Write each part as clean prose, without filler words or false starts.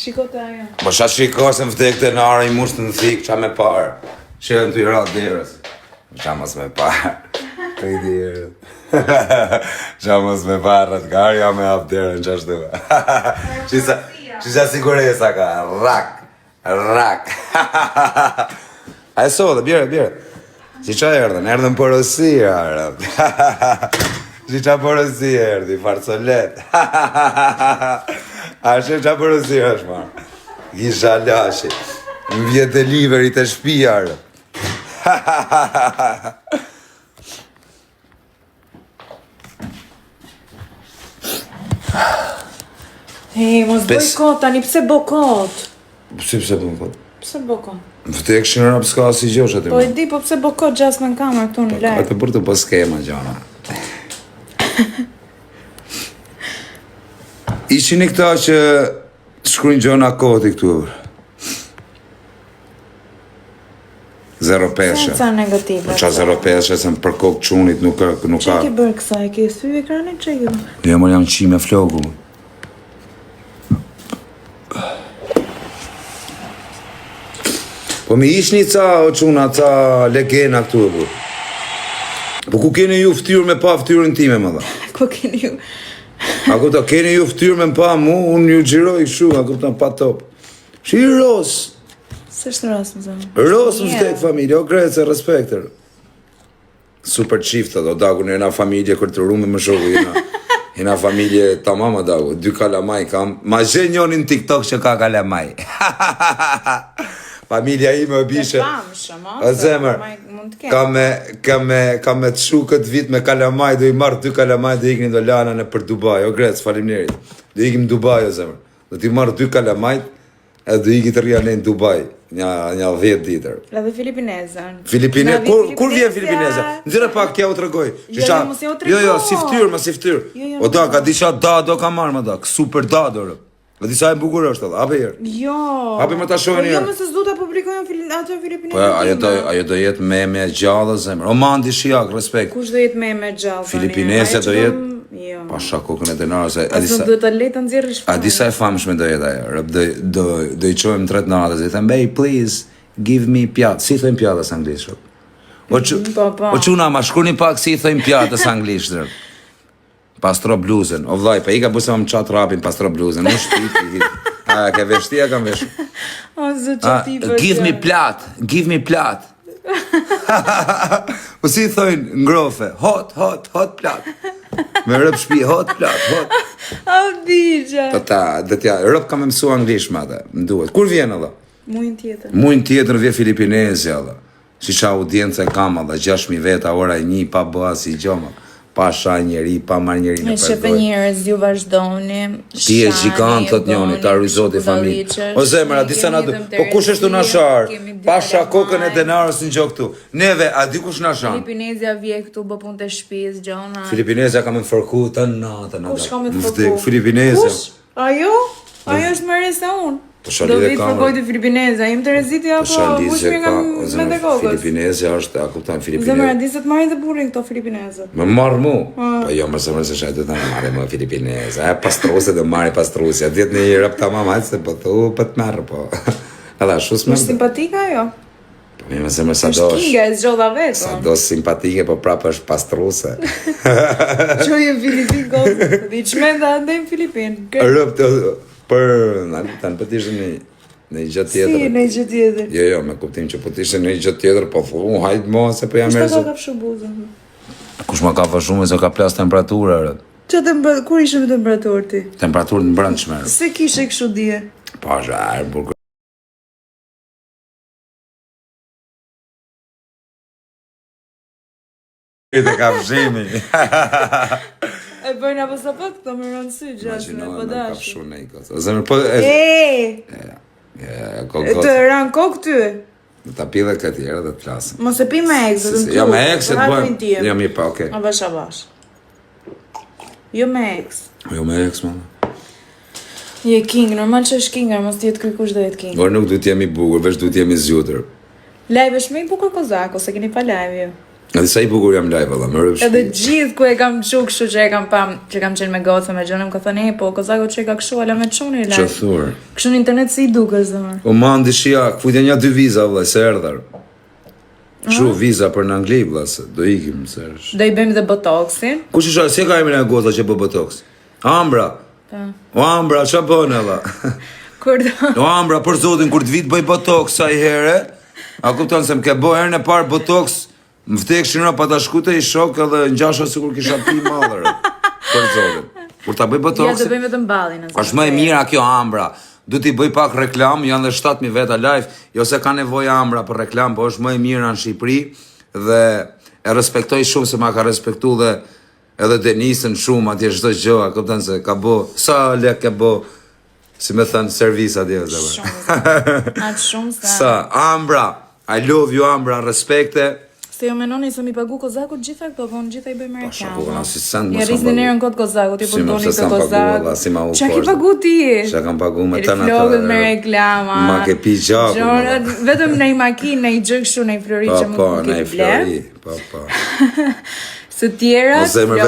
Shiko të ajo. Po qa shiko se më vdek të nara I mushtë në thik, qa me parë. Shirën të I ratë derës. Qa mos me parë. Të I derës. Qa mos me parë atë garë, ja me hap derën që ashtu. Qisa siguresa ka, rak. A e so dhe, bjere. Si qa erdhen porosia. Si qa porosia erdi, farcolet. A shë qa porosia është marë. Gisha lashi. Më vjetë e liverit e shpijarë. Hej, mos bëj kot, tani pse bo kot? Pse bo kot? Pse bo kot? Më vëtek shënëra pëska si gjosh aty. Po e di, po pse bo kot gjas në kamer këtu në lejë? Atë për të po skema gjana. Ishin I këta që shkrujnë gjona koti këtu. 0.5. Sa negative. Qa 0.5 se më për kokë qunit nuk ka... Që ki bërë kësaj? Ke thy ekranit që ki bërë? Jo, më jam qi me flogu. Po mi ishni ca, o quna, ca legena këtu e bu. Po ku keni ju ftyrë me pa ftyrën time, më dha? Ku keni ju? A kupta, keni ju ftyrë me pa mu, unë ju gjiroj shu, a kupta, pa top. Shi ros. Se shtë ros, më zëmë? Ros më stek familje, o krece, respekter. Super qifta, do dagu në jena familje kërë të rume më shoku, jena familje ta mama dagu, 2 kalamaj kam. Ma gjen njonin TikTok që ka kalamaj. Familja I me bishe. O zemër, ka me të shu këtë vit me kalamaj, do I marrë 2 kalamaj dhe ikni do lana në për Dubai. O grec, falimnerit. Do ikim Dubai, o zemër. Do t'i marrë 2 kalamaj, e do iki të rria në Dubai. Një 10 ditër. Edhe Filipinezën. Kur vjen Filipineza? Nëzire pak kja u të regoj. Jo, si ftyrë. O da, ka disha da do ka marrë, ma da. Super da do rë. Dhe disa e bukur është edhe, ape herë. Jo. Ape më ta shohin herë. Jo, më se s'du ta publikojnë atë Filipinezën. Po ajo do jetë me gjallë zemër. O mandi shijak, respekt. Kush do jetë me gjallë? Filipinezja do jetë. Jo. Pasha kokën e denarës. Asë do të letë të nxirë shpërë. A disa e famshme do jetë ajo. Do I qojmë 3 natës. I thëmë, bej, please, give me pjatë. Si thëjmë pjatës anglisht? O quna, ma shkurni pak si thëjmë pjatës anglisht. Pastro bluzën. O vlaj, pa I ka bëse më qatë rapin pastro bluzën. Në shpiti. A, ke veshtia, kam vesh. O, zë që ti për give me plat. Po si thojnë ngrofe, hot plat. Me rëp shpi, hot plat. A, digja. Dhe tja, rëp ka me mësu anglisht ma dhe, më duhet. Kur vjen edhe? Mujnë tjetër vje Filipinezja edhe. Si qa audiencë e kam edhe, 6.000 veta, ora 1, pa bëha si gjoma. Pa sha njeri, pa marrë njeri në përdoj. Shepe njerës, ju vazhdoni. Ti e gjikant, thot njoni, ta rrizoti familje. O zemër, a disa na du. Po kush është të na sharë? Pa sha kokën e denarës në gjokë tu. Neve, a di kush na shanë? Filipinezja vje këtu, bë punë të shpiz, gjona. Filipinezja ka me më fërku të natë. Kush ka me të fërku? Filipinezja. Kush? Ajo? Ajo është më resa unë. Do vitë fërkoj të Filipinezja, im të reziti apo bushmi nga me të kokës. Filipinezja është, a kuptan Filipinezja. Zemër, a di se të marrin dhe burin këto Filipinezët. Me marrë mu? Po jo, më zemër se shajtë të në marrë më Filipinezja. E pastruse dhe marrë pastrusja. Djetë një rëp të mama, se po të për të marrë, po. Edhe ashtu s'me. Është simpatika jo? Po mi me zemër sa do është. Është kinga, e zgjodha vetë. Sa do simpatike, po prapë është pastruse. Qoj e Filipin kohë, dhe I qmenda ndajmë Filipin. Rëp të... Për, tanë për t'ishtë në I gjë tjetër. Si, në I gjë tjetër? Jo, me kuptim që për t'ishtë në I gjë tjetër, po thu, hajtë mo, se për jam mërëzë. Kush ka fshu buzën? Kush ma ka fshu me se ka plas temperatura, rët. Kur ishe me temperaturë ti? Temperaturë në brëndshme. Se kishe këshu dje? Pa, zharë, burkë. I të ka fshimi. E bëjnë apo sa për këto më rëndësy gjashme, po dashë. Zemër, po... E të ranë kokë ty? Dhe ta pi dhe këtë tjera dhe të flasëm. Mos e pi me eksë, dhe në Jo, me eksë të bëjmë. Jo, mi pa, okej. A bash. Jo me eksë. Jo me eksë, mama. Je king, normal që është kingar, mos t'jetë kërkush dhe jetë king. Por nuk du t'jemi bukur, veç du t'jemi zjutër. Live është me I bukur kozak, ose keni pa live ju? Edhe sa I bukur jam live valla, më rëpsh. Edhe gjithë ku e kam çu kështu që e kam pam, që kam qenë me gocën me Gjonin, ka thënë, po Kozako që ka kështu ala me çuni live. Çfarë? Kështu në internet si I duket zemër. O mandi shija, futja një 2 viza valla, se erdhar. Kështu viza për në Angli valla, se do ikim se është. Do I bëjmë dhe botoxin. Kush isha, si ka emrin e goza që bë botox? Ambra. O Ambra, ç'a bën valla? Kur do... O Ambra, për zotin, kur të vit bëj botox sa I herë, a kupton se më ke bë herën e parë botox, më vdekshin pa ta shkute I shok edhe ngjasha sikur kisha pi mallër. Për zotin. Kur ta bëj botox. Ja, do bëjmë vetëm ballin. Është më e mira kjo Ambra. Du t'i bëj pak reklam, janë dhe 7.000 veta live, jo se ka nevojë Ambra për reklam, po është më e mira në Shqipëri dhe e respektoj shumë se ma ka respektu dhe edhe Denisën shumë atje çdo gjë, a kupton se ka bë sa lek e bë, si më thënë servis atje Shumë. Atë shumë sa. Sa Ambra, I love you Ambra, respekte. Se jo menoni se mi pagu Kozakut gjitha këto, po në gjitha I bëjmë reklama. Shako, si send Ja rrisni nerën kod Kozakut, I përdoni të Kozakut. Si ma u Qa ki pagu ti? Qa kam pagu me të në Flokët me reklama. Ma ke pi gjaku. Vetëm në I makinë, në I gjëkshu, në I flori që më nuk I ble. Po. Së tjera, O zemër,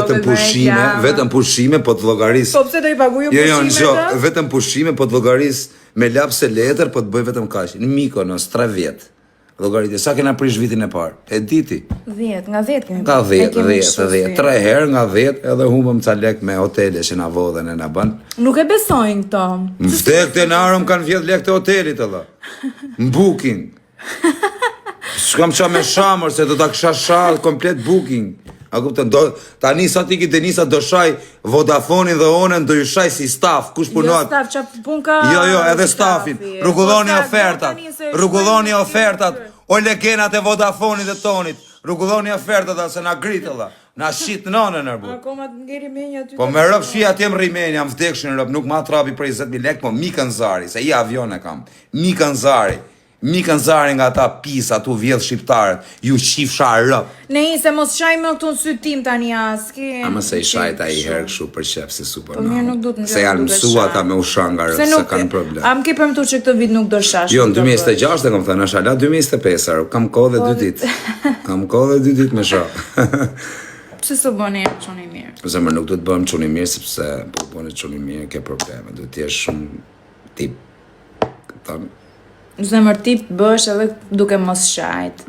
vetëm pushime, po të llogaris. Po pse do I pagu ju Jo, pushime? vetëm pushime, po të llogaris me lapse letër, po të bëj vetëm kaq. Në Mykonos 3 vjet. Llogaritje, sa kena prish vitin e parë? E diti? 10, nga 10 kemi. Nga 10, 3 herë nga 10, edhe humbëm ca lek me hotele që na vodhen e na bën. Nuk e besojnë këto. Më vdek të narëm kanë vjedh lek të hotelit edhe. Në booking. S'kam qa me shamër, se do ta kisha shall komplet booking. A kupton, tani sa ti ki Denisa do shaj Vodafonin dhe Onen do ju shaj si staf, kush punot? Jo staf, qa pun ka... Jo, edhe stafin. Rrugulloni ofertat. Rrugulloni ofertat. O legenat e Vodafonit dhe Tonit. Rrugulloni ofertat se na grit edhe. Na shit nonën arbu. Akoma të ngeri menja ty. Po me rëp shia atje më rrimenja, më vdekshin rëp, nuk ma trapi për 20.000 lek, po Mikën Zari, se I avion e kam. Mikën Zari nga ta pisa, tu vjedh shqiptarët, ju qifsha rëp. Ne se mos shaj me këtu në sy tim tani aski. A më se I shajta I herë kështu për qef si super Po mirë nuk du të se janë mësua ta me usha nga rëp, se kanë problem. A më ke përmëtu që këtë vit nuk do shash? Jo, në 2026 e kom thënë, është ala 2025, kam kohë dhe 2 dit. Kam kohë dhe 2 dit me shah. Pse së bëni qoni mirë? Zemër nuk du të bëhem qoni mirë, sepse po bëni qoni mirë, ke probleme, du t'jesh shumë tip. Zemër tip bësh edhe duke mos shajt.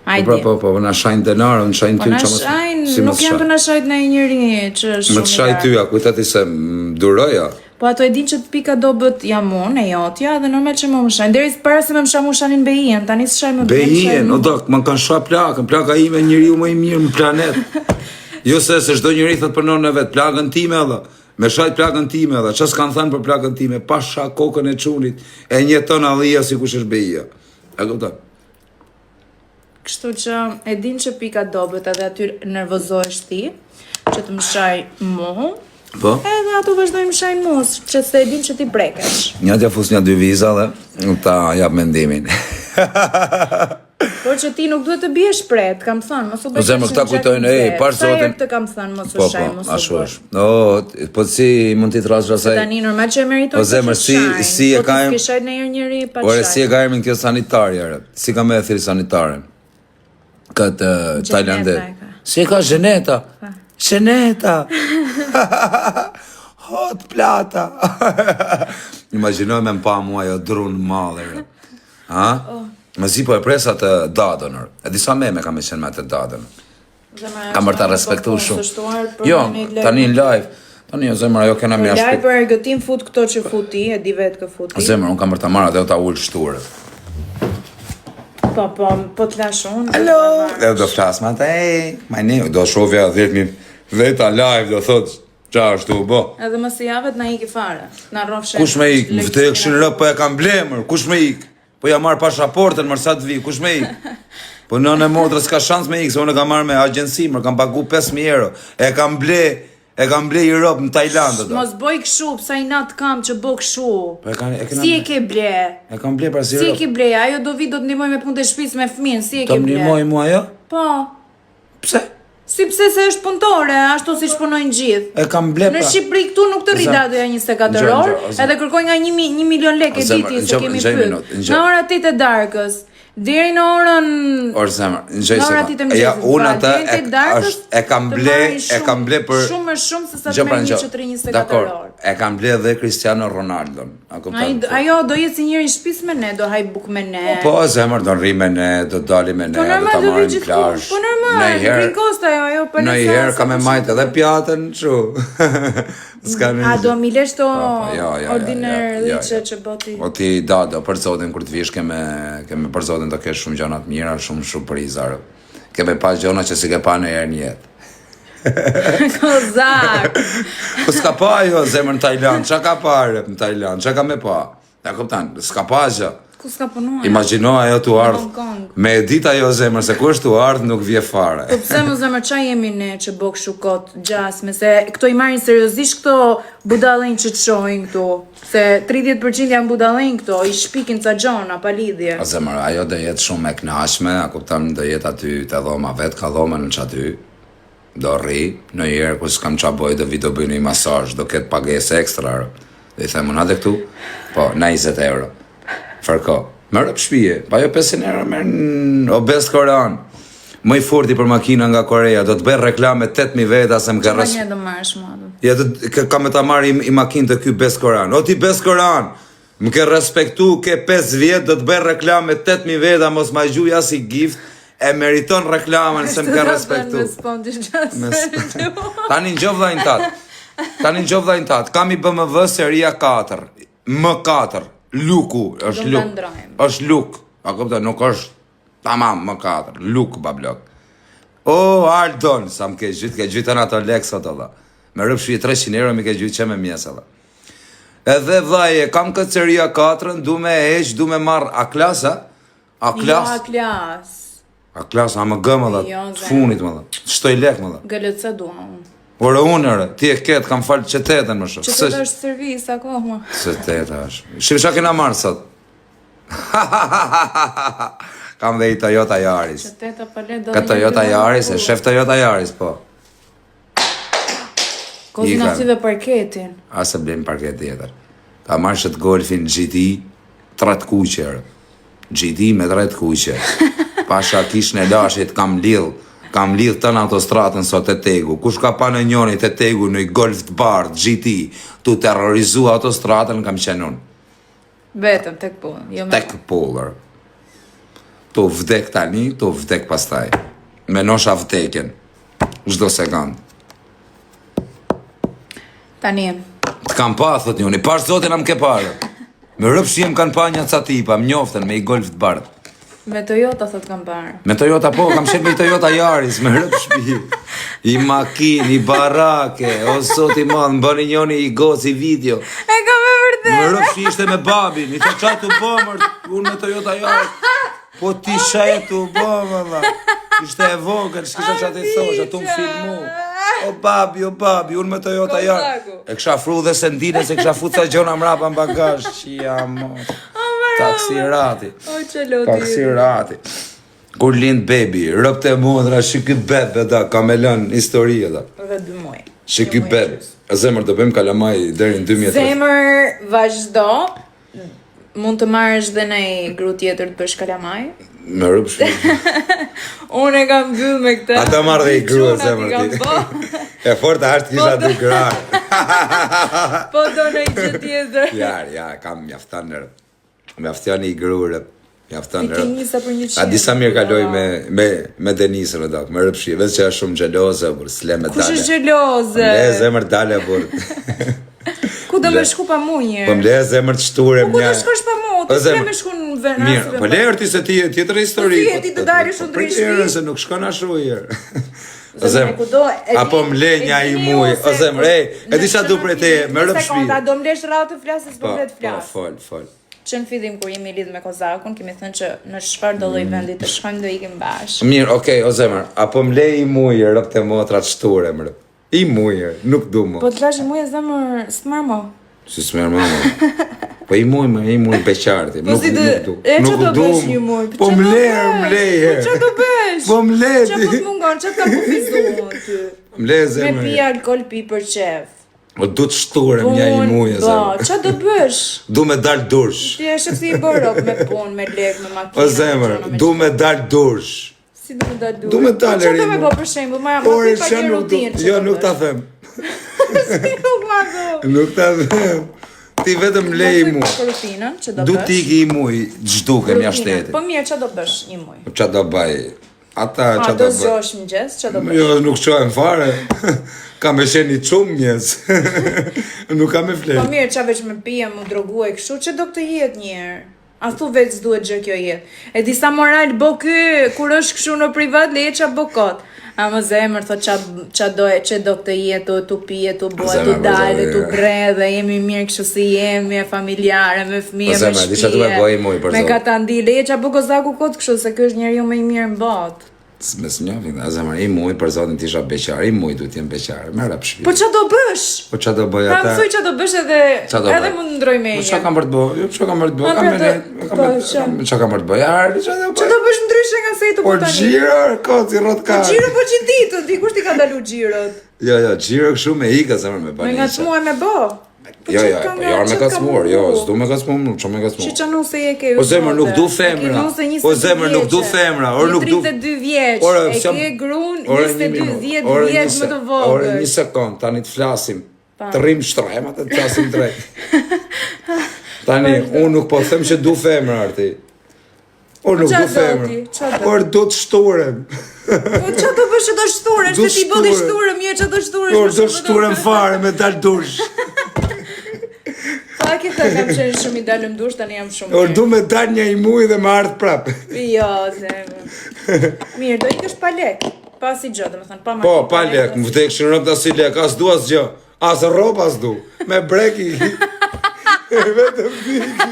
Hajde. Po, na shajnë denarë, në shajnë ty që mos... nuk janë të na shajt në njëri që është shumë. Më të shajt ty, a kujtati se më duroja. Po ato e din që të pika do bët jam unë, e jotja, dhe normal që më shajnë. Deri para se më shaj më shanin Behien, tani s'shaj më Behien, o dok, më kanë shaj plakën, plaka ime njeriu më I mirë në planet. Jo se çdo njeri thot për nonën e vet, plakën time edhe. Me shajt plakën time edhe, çfarë s'kan thënë për plakën time, pa sha kokën e çunit, e njëton allia sikur është Behia. E kupton? Kështu që e din që pika dobët edhe aty nervozohesh ti, që të më shaj mu, po? Edhe ato vazhdojmë më shaj mu, që se e din që ti prekesh. Një t'ja fus një 2 viza dhe ta jap mendimin. Por që ti nuk duhet të biesh pret, kam thënë, mos u bëj. Zemër këta kujtojnë, parë Sa zotin. herë të kam thënë mos u shaj, mos u ashtu bëj. është. Po si mund t'i trash asaj? Tani normal që e meritoj. O zemër, si e ka Po ti shajt në njëri pa Ore, shaj. si e ka emrin kjo sanitarja, re? Si ka me e thiri sanitaren? Këtë Tajlandet. Si e ka Zheneta? Zheneta! Hot plata! Imaginoj me mpa mua jo drun male, re. Ha? Më zi po e presa të dadën, e disa me kam e qenë me të dadën. Kam bërë ta respektu shumë. Jo, tani në live. Tani jo zemra, jo kena mjashtu. Live për argëtim fut këto që futi, e di vetë kë futi. Zemra, unë kam bërë ta marrë dhe ta ullë shturët. Po të lash unë. Hello! Dhe do flasë ma të, my name, do shovja 10.000 veta live, do thotë, qa është u bo. Edhe më si javet na iki fare. Na rrofshe. Kush me ik? Më vdekshin rë, po e kam blemër, kush me ik? Po ja marr pasaportën, mërsa të vi, kush me ik? Po nënë e motrës ka shans me ik, se unë e kam marrë me agjensi, më kam pagu 5.000 euro. E kam ble Europë në Tajlandë. Mos boj këshu, psa I natë kam që bo këshu. Si e ke ble? E kam ble pra si Si e Europë. ke ble? Ajo do vi do të ndihmoj me punë të shtëpisë me fëmin, si e ke Të ble? ndihmoj mua jo? Po. Pse? Si pse se është punëtore, ashtu si shpunojnë gjithë. E kam ble pra. Në Shqipëri këtu nuk të rrit adoja 24 orë, edhe kërkoj nga 1 milion lekë e diti se kemi pyet. Në ora 8 e darkës. Deri në orën Orë zemër, në gjej Ora ti të mëngjesit. ja, unë atë Djente darkës e kam ble për shumë më shumë se sa të merr një çotri 24 orë. E kam ble dhe Cristiano Ronaldo. A kupton? Ajo do jetë si njëri në shtëpis me ne, do haj buk me ne. Po, zemër, do rri me ne, do dali me ne, do ta marrim plazh. Po normal, Green Costa ajo për në herë kam e majt edhe pjatën, çu. A do mi lesh to jo, ordiner liçe që boti. O ti do për zotin kur të vish keme për zotin do kesh shumë gjëra të mira, shumë surpriza. Keme pas gjëra që si ke pa në herë në jetë. Kozak. Po s'ka pa ajo zemër në Tajland, çka ka parë në Tajland, çka ka me pa. Ja kupton, s'ka pa gjë. Ku s'ka punuar? Imagjino ajo tu ardh. Me dit ajo zemër se ku është tu ardh nuk vje fare. Po pse më zemër çaj jemi ne që bok shukot gjasme se këto i marrin seriozisht këto budallën që çojnë këtu. Se 30% janë budallën këto, i shpikin ca gjona pa lidhje. A zemër, ajo do jetë shumë e kënaqshme, a kupton, do jetë aty te dhoma vet, ka dhomën në çaty. Do rri, në herë kur s'kam qa boj, do vi do bëj një masazh, do ketë pagesë ekstra. Dhe i themun atë këtu, po, na 20 euro. Farko, merë për shpije, pa jo 500 euro, merë në obes korean. Më i forti për makina nga Korea, do të bërë reklame 8.000 veta se më ka rës... Që do marrësh madhë? Ja, ka me ta marrë i makinë të ky bes korean. O ti bes korean, më ke respektu, ke 5 vjetë, do të bërë reklame 8.000 veta, mos ma gjuja si gift, e meriton reklamën se më ke respektu. Tani në gjovdhajnë tatë, kam i BMW seria 4, M4, Luku, është luk, a këpëta, nuk është, tamam, M4, luk, bablok. O, Aldon, sa më ke gjytën ato leksot, dhe. Me rëpshvi 300 euro, mi ke gjytë që me mjesë, dhe. Edhe vlaje, kam këtë seria 4, du me eq, du me marrë A-klasa, A-klas. A klas, a më gëmë dhe, të funit më dhe, shtoj lek më dhe. Gëllët se duha unë. Ore unëre, ti e ketë, kam falë qëtetën më shumë. Qëtetë është servis, akoma. Qëtetë është. Shqip qa kena marë sot? Kam dhe i Toyota Yaris. Qëtetë për le do dhe Ka Toyota Yaris, e shef Toyota Yaris, po. Kozin aty dhe parketin. Ase blem parket tjetër. Ka marë shët golfin GT, 3 kuqerë. GT me 3 kuqerë. Pasha kish në lashit, kam lidh të në autostratën sot të tegu. Kush ka pa në njoni të tegu në i golf të bardh, GT, tu terrorizu autostratën, kam qenun. Vetëm, tek pullën. Tek pullër. Tu vdek tani, tu vdek pastaj. Me nosha vdekjen. Çdo sekund. Tani. Të kam pa, thot njoni, pash zotin am ke parë. Me rëpshim kanë pa një ca tipa, m'njoftën me i golf të bardh. Me Toyota thot kam parë. Me Toyota po, kam shetë me i Toyota Yaris, me rëpë shpi. I makin, i barake, o sot i madhë, më bëni njoni i goci video. E ka me vërdet. Me rëpë shpi ishte me babin, i të qatë të bëmër, unë me Toyota Yaris. Po ti shajet të bëmër, la. Ishte e vogël, s'kisha qatë i thosha, tu më filmu. O babi, unë me Toyota Yaris. E kësha fru dhe sendine, se kësha fuca gjona mrapa në bagazh, qia mot. Taksirati. Taksirati. Kur lind baby, rëpte modra, shiky bebe, da, ka me lën histori, da. Dhe 2 muaj. Shiky bebe. A zemër të bëjmë kalamaj deri në 2003. Zemër vazhdo, mund të marrësh dhe në gru tjetër të bësh kalamaj. Me rëpë shumë. Unë e kam byll me këtë. Ata marrë dhe i gru e zemër ti. E forta ashtë kisha 2 grarë. Po do në i që tjetër. Ja, kam mjaftan nërë. Mjaftan i grurë, mjaftan nërë. Ti njësa për 100. A disa mirë kaloj me Denisën në dakë, me rëpshi, vetë që është shumë gjeloze, bur, s'le me dale. Kush është gjeloze? Le zemër dale, bur. Ku do me shku pa mu njërë? Po m'le zemër të shture mja. Ku do shkosh pa mu? Ti s'le me shku në venasë. Mirë, po le ti se ti e tjetër histori. Po ti e ti të dalë shumë të rishpi. Se nuk shkon ashtu jërë. O zemër, apo m'le nja i muj, o zemër, e di qa du prej te, me rëpë shpi. Do m'lesh rratë të flasë, s'po m'le të flasë. Fol. Që në fillim kur jemi lidh me Kozakun, kemi thënë që në çfarë do lloj vendi të shkojmë do ikim bashkë. Mirë, okay, o zemër, apo m'le i muj rëpte motrat shture më. I muj, nuk du më. Po të lash i muj zemër, s'mar mo. Si s'mer më. Po i muj beqarti, nuk du. E që do bësh një muj? Po m'le. Po që do bësh? Po m'le. Që po t'mungon, që ka kufizuar ty? M'le zemër. Me pi alkohol pi për qef. O du të shturem një i muje, zemër. Qa do bësh? Du me dal dursh. Ti e shë si i bërop me punë, me lek, me makina. O zemër, du me dal dursh. Si du me dal dursh? Du me dal e ri mu. Qa do me po për shembull, ma pipa një rutinë. Jo, nuk ta them. Si nuk ma do? Nuk ta them. Ti vetëm lej mu. Rutinën, që do bësh? Du t'iki i muj, gjduke mja shteti. Po mirë, qa do bësh një muj? Qa do bëj? Ata qa do bëj? Do zgjosh mëngjes, qa do bësh? Jo, nuk qohem fare. Kam e sheni qumë mjes. Nuk kam e flet. Po mirë, qa veç me pija, mu drogu e kështu, që do këtë jetë njerë? A thu veç duhet gjë kjo jetë. E disa moral bo ky, kur është kështu në privat, le qa bo kot. A më zemër, thot qa do e që do këtë jetë, tu pije, tu bua, tu dalë, tu bre, dhe jemi mirë kështu si jemi, e familjare, me fëmije, me shpije, me katandi, le qa bo kozaku kot kështu, se kjo është njerë ju me i mirë në botë. Me së njofin, a zemër, i muj për zotin t'isha beqar, i muj du t'jem beqar, me rap shpije. Po qa do bësh? Po qa do bëj ata? Pra më thuj qa do bësh edhe më ndroj me Po qa kam për të bëj? Jo, qa kam për të bëj? Qa kam për të bëj? Qa do bësh ndryshe nga se i të po tani? Po gjiro, ko, si rot ka. Po gjiro po që ditët, di kush ti ka dalu gjirot? Jo, gjiro këshu me ika, zemër, me banisha. Me nga të mua me bo? Jo, me kacmuar, jo, s'du me kacmuar, nuk që me kacmuar. Që nu se je ke o zemër, nuk du femra. O zemër, nuk du femra. Një 32 vjeq, e ke grun 22 vjeq më të vogël. Ore, një sekund, tani të flasim. Të rrim shtrem, atë të flasim drejt. Tani, unë nuk po them që du femra, arti. Or nuk du femra. Or do të shturem. Po qa të bësh që do shturem? Se ti bëdi shturem, je që do shturem. Or do shturem fare me dal dush. Sa ke thë kam qenë shumë i dalëm dush, tani jam shumë. Or du me dal një i muj dhe me ardh prap. Jo, zemë. Mirë, do ikësh pa lek. Pa si gjë, domethënë pa marrë. Po, pa lek, më vdekshin rrobat as si lek, as du as gjë. As rrob as du. Me breki. Vetëm viki.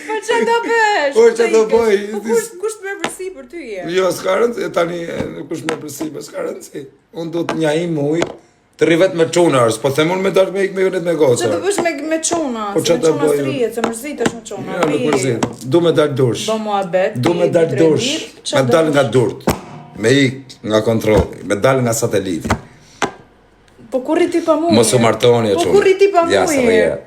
Po qa do bësh? Po qa do bëj? Po kush të merr përsi për ty je? Jo, s'ka rëndësi, tani kush merr përsi, s'ka rëndësi. Unë du të një i muj. Të rivet me quna, po them unë me dalë me ikë me junet me gocë. Që të bësh me quna, se me quna strijet, se mërzitesh me quna. Ja, nuk mërzit. Du me dalë dursh. Do mua bet, du me dalë dursh. Me dalë nga durt. Me ikë nga kontroli, me dalë nga sateliti. Po kur rriti pa muje? Mos u martoni e qunë. Po kur rriti pa muje? Ja, sa rrije.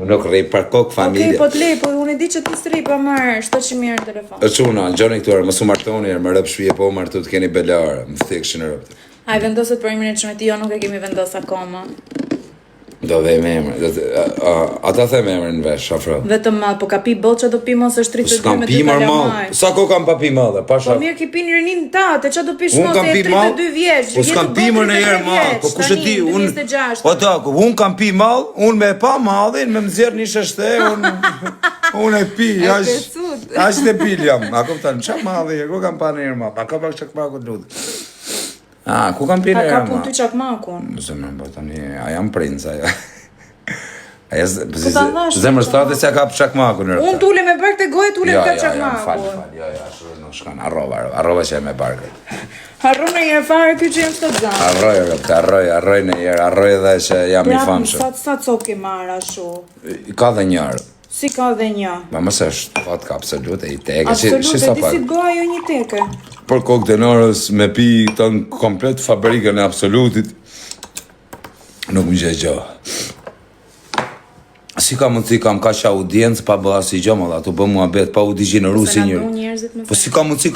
Unë nuk rri për kokë familje. Okej, po të lej, po unë e di që ti s'ri pa marrë 700 mirë në telefon. E quna, në gjoni këtuar, mos u martoni, më rëp shpije po martu të keni belarë, më thikëshin e rëptë. A i vendoset për emrin e që me ti, jo nuk e kemi vendos akoma. Do vej me emrin, ata the me emrin në vesh, afro. Vetëm madh, po ka pi boll që do pi mos është 32 me 2 kalamaj. Sa ko kam pa pi madhe, pasha. Po mirë ki pi një rinin tate, që do pish mos e 32 vjeç. Po s'kam pi më në herë madhe, po kush e di, unë... O tako, unë kam pi madhe, unë me pa madhin, me më zjerë një sheshte, unë e pi, ashtë e pil jam. A kuptan, qa madhe, ku kam pa në herë madhe, a ka pak çakmakut lutë. Ku kam pire e ma? A ka pun ty çakmakun? Zemër, po tani, a jam princ, aja. Zemër, stati se a ka për çakmakun. Unë t'ule me bark të gojë, t'ule me ka çakmakun. Fal, shurë nuk shkan, arrova që e me barkët. Harru në jërë fare kjo që jem së të zanë. Arroj në jërë, arroj dhe që jam i famshëm. Sa të soke marra shu? Ka dhe njërë. Si ka dhe një? Ma mësë është vodka absolute, i teke. Absolute, ti si të goja jo një teke? Por kokë denarës me pi të në komplet fabrikën e absolutit, nuk më gjë gjë. Si ka mundësi kam ka qa audiencë pa bëha si gjë, mëlla, tu bë mua bet pa u digjeneru si njërë. Po si ka mundësi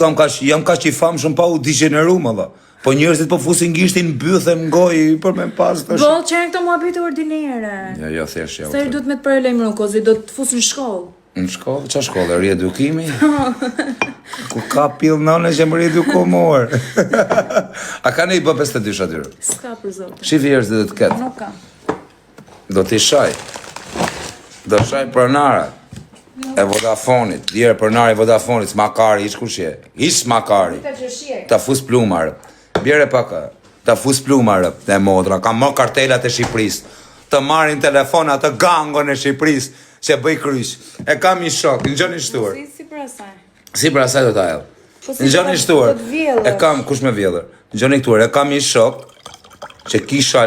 jam ka që i famshëm pa u digjeneru, mëlla. Po njerëzit po fusin gishtin bythem ngoj për me pas të Boll, që janë këto muhabete ordinere. Jo, thjesht jo. Se i du të me të përlejmë kozi, do të fusin në shkollë. Në shkollë? Qa shkollë? Riedukimi? Ku ka pil nëne që më riedukomor? A ka ne i bë 52 atyre? S'ka për zote. Shifi jërës dhe të ketë? Nuk ka. Do t'i shaj. Do shaj pronara e Vodafonit. Djerë pronara e Vodafonit, s'makari, ish kushje. Ish s'makari. Ta fus plumar. Bjere paka, ta fus plumar e modra, ka më kartelat e Shqipëris, të marrin telefonat të gangon e Shqipëris, që bëj krysh. E kam i shok, në gjoni shtuar. Si për asaj? Si për asaj do ta el. Në gjoni shtuar, e kam, kush me vjedhër, në gjoni shtuar, e kam i shok, që kisha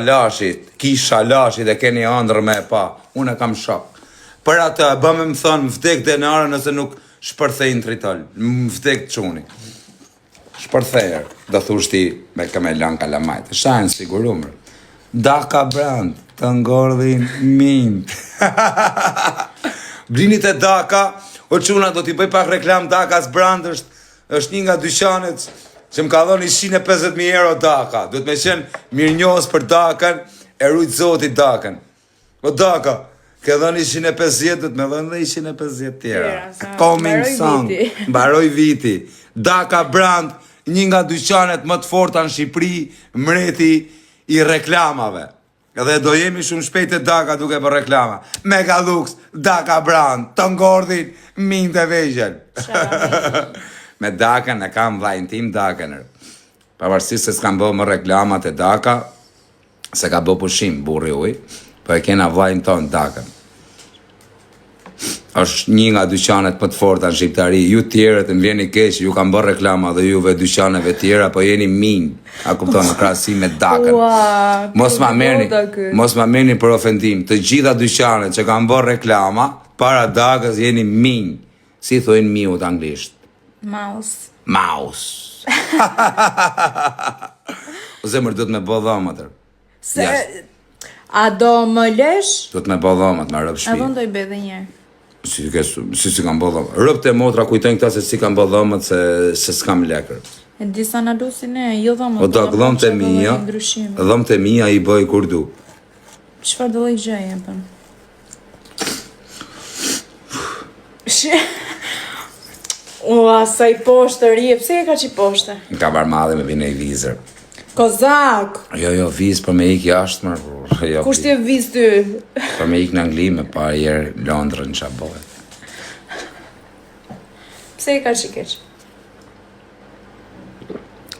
lashit e keni andrë me e pa, unë e kam shok. Për atë, bëme më thonë, më vdek denarë nëse nuk shpërthej në tritol, më vdek të quni. Shpërthejer, do thushti me këme lan kalamajt. Shajnë sigurumër. Daka brand, të ngordhin mint. Blinit e Daka, o quna do t'i bëj pak reklam Dakas brand, është një nga dyqanet që më ka dhoni 150.000 euro Daka. Do t'me qenë mirënjohës për Dakan, e rujtë zotit Dakan. O Daka, ke dhoni 150, do t'me dhoni dhe 150 tjera. Coming song, mbaroj viti. Daka brand, një nga dyqanet më të forta në Shqipëri, mreti i reklamave. Edhe do jemi shumë shpejt e Daka duke për reklama. Mega Lux, Daka brand, të ngordhin, mint e vegjel. Me Dakën e kam vllajin tim Dakën. Pavarësisht se s'kam bë më reklamat e Daka, se ka bë pushim burri uj, po e kena vllajin ton Dakën. Është një nga dyqanet më të forta në Shqiptari. Ju tjerët më vjeni keq, ju kam bërë reklama dhe juve dyqaneve tjera, po jeni min. A kupton në krahasim me Dakën. Mos ma merrni për ofendim. Të gjitha dyqanet që kam bërë reklama para Dakës jeni min. Si thojnë miut anglisht? Mouse. O zemër, do të me bë dhomët. A do më lesh? Do të me bë dhomët, me rëp shpi. A do ndoj be dhe njerë? Si kam bë dhomët. Rëpt e motra kujtojnë këta se si kam bë dhomët se s'kam lekër. E disa në lusin e, jo dhomët. O da dhomët e mija i bëj kur du. Çfarë do i gjej e për? Ua, sa i poshtë rje, pse e ka që i poshtë? Në ka barë madhe me vine i vizër. Kozak! Jo, vizë për me ik jashtë mërë. Kusht je vizë ty? Për me ik në Angli me pa jerë Londrën që bëhet. Pse e ka që i keq?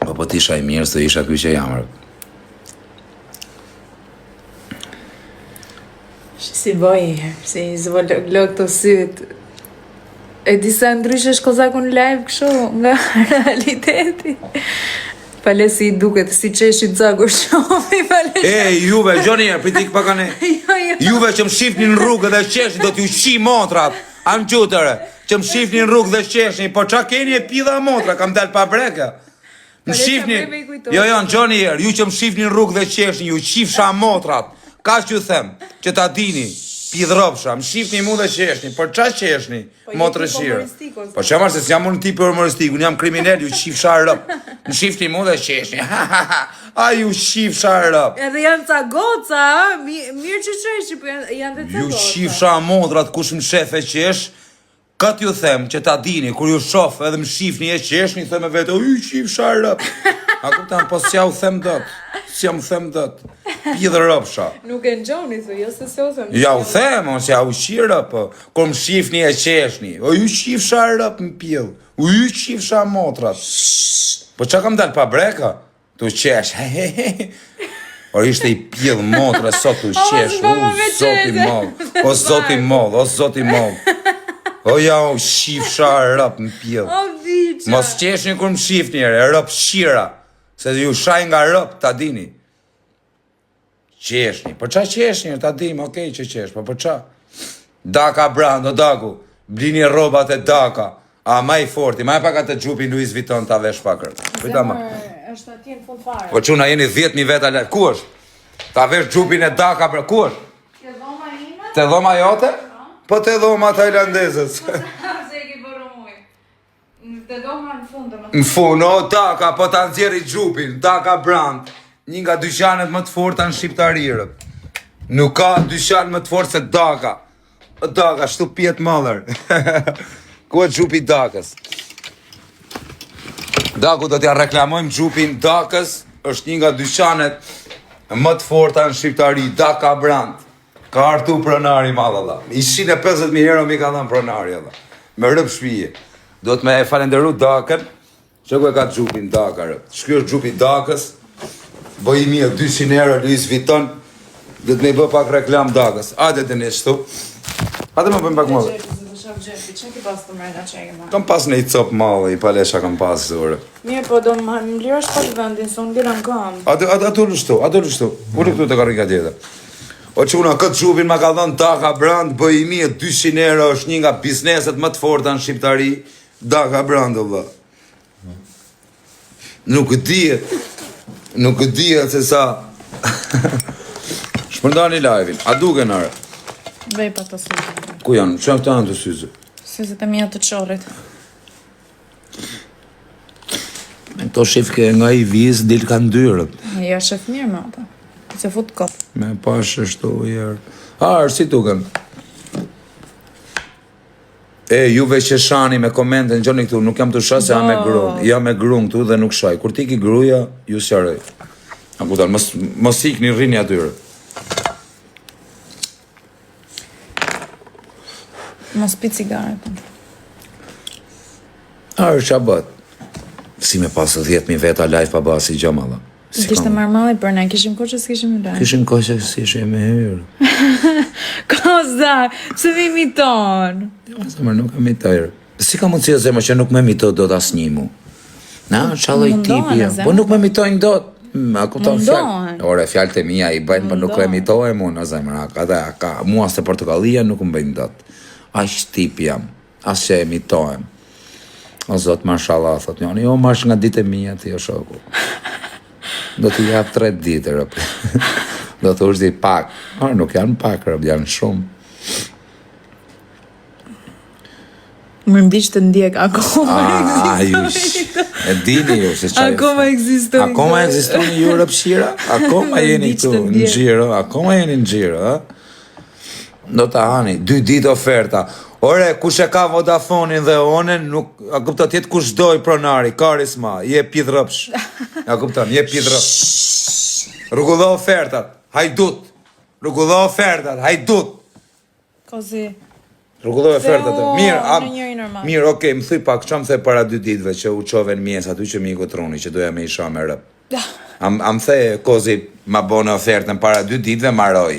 Po t'isha i mirë, së isha kuj që jamërë. Si bëjë, si zvo lëk të sytë. E disa ndryshë është Kozaku në live kështu, nga realiteti. Pale si i duket, si qeshit zagur shomi, pale... Juve, gjoni e, pritik pakane. Juve që më shifni në rrugë dhe qeshni, do t'ju shi motrat. Anë gjutëre, që më shifni në rrugë dhe qeshni, po qa keni e pidha motra, kam del pa breke. Më shifni, jo, në gjoni e, ju që më shifni në rrugë dhe qeshni, ju shifsha motrat. Ka që ju them, që ta dini, pidhropsha, më shifni mu dhe qeshni, por qa qeshni, motrë shirë. Po që marë se s'jam unë tipi humoristik, unë jam kriminell, ju shifsha rëp. Më shifni mu dhe qeshni, a ju shifsha rëp. Edhe janë ca goca, mirë që qeshi, po janë dhe ca goca. Ju shifsha motrat, kush më shef e qesh, këtë ju them, që ta dini, kur ju shof edhe më shifni e qeshni, them e vete, ju shifsha rëp. A kuptan, po s'ja u them dot, s'ja mu them dot, pidhë rëpsha. Nuk e në gjoni, jo se se u them. Ja u them, on s'ja u shirë, po, kur më shifni e qeshni, o ju shifsha rëp më pidhë, o ju shifsha motrat. Po qa kam dal pa breka? Tu qesh, o ishte i pidhë motra, sot tu qesh, o zoti moll, o ja u shifsha rëp më pidhë. O viqa. Mos qeshni kur më shifni e rëp shira. Se ju shaj nga rëp, ta dini. Qeshni, po qa qeshni, ta dimi, okej që qesh, po qa? Daka brand, o Daku, blini robat e Daka, a ma i forti, ma e paka të gjupi Louis Vuitton ta vesh pakër. Është atje në fund fare. Po quna jeni 10.000 veta lërë, ku është? Ta vesh gjupin e Daka, ku është? Te dhoma ime? Te dhoma jote? Po te dhoma tajlandezës. Te dhoma në fund, në fund, o Daka, po ta nxjerri gjupin, Daka brand, një nga dyqanet më të forta në Shqiptarirët. Nuk ka dyqan më të fortë se Daka. Daka, shtu pjetë mëllër. Ku e gjupi Dakës? Daku, do t'ja reklamojmë gjupin Dakës, është një nga dyqanet më të forta në Shqiptari, Daka brand. Ka artu pronari madhalla. I 150.000 euro mi ka dhënë pronari, me rëp shpije. Do të me e falenderu Dakën, që ku e ka gjupin Daka, rëp. Shky është gjupi Dakës, bëj i mija 200 euro Louis Vuitton, do të me i bë pak reklam Dakës. Ajde të një shtu. Ajde me bëjmë pak mëllë. Kam pas në i copë malë, i palesha kam pas zure. Mirë, po do më lirash pak vendin, se unë lira në kam. Atu lështu, Ulu këtu të karika tjetër. O që una këtë gjupin ma ka dhënë Daka brand, bëj i mija 200 euro, është një nga bizneset më të forta në Shqiptari, Daka brand, vë. Nuk dihet se sa Shpërndani live-in. A duke nërë? Vej pa të syze. Ku janë? Që janë këta janë të syze? Syzet e mija të qorit. Me këto shifke nga i vizë, dilë kanë dyrët. Ja shef mirë me ata. Se fut kot. Me pashë shtu jerë. Si duken? Juve që shani me komente në gjoni këtu, nuk jam të shasë, jam me grun. Jam me grun këtu dhe nuk shaj. Kur ti ki gruja, ju sjaroj. A kutan, mos ik një rinja atyre. Mos pi cigare. Që bët? Si me pasë 10.000 veta live pa basi gjamalla. Kishte marrë për ne, kishim kohë që s'kishim live. Kishim kohë që s'kishim e hyrë. Koza, pse me imiton? Zemër, nuk e mitojrë. Si ka mundësia zemër që nuk me mitoj do të asnjë mu? Na, qaloj tipi jam. Po nuk me mitojnë do të. A kupton fjallë? Ore, fjallë të mija i bëjnë, për nuk e mitojnë mu në zemër. Mua së Portokallia nuk më bëjnë do të. Aq tipi jam. As që e mitojnë. O zot, mashallah, thot njoni, jo marsh nga ditë e mija ti o shoku. Do t'i jap 3 ditë, rëp. Do të ushdi pak. Nuk janë pak, rëp, janë shumë. Më mbiq të ndjek, akoma eksistojnë. E dini ju se qaj. Akoma eksistojnë. Akoma eksistojnë ju rëpshira? Akoma jeni këtu në gjiro. Akoma jeni në gjiro. Do të hani, 2 ditë oferta. Ore, kush e ka Vodafonin dhe onen, nuk, a kupton, jetë kush doj pronari, karisma, je pidhrëpsh. A kupton, je pidhrëpsh. Rrugullo ofertat, hajdut. Rrugullo ofertat, hajdut. Kozi. Rrugullo ofertat. Mirë, okej, më thuj pak, që më the para 2 ditëve që u qove në mjes aty që mi i kotroni, që doja me isha me rëp. Am the, Kozi, ma bone ofertën para 2 ditëve, maroj.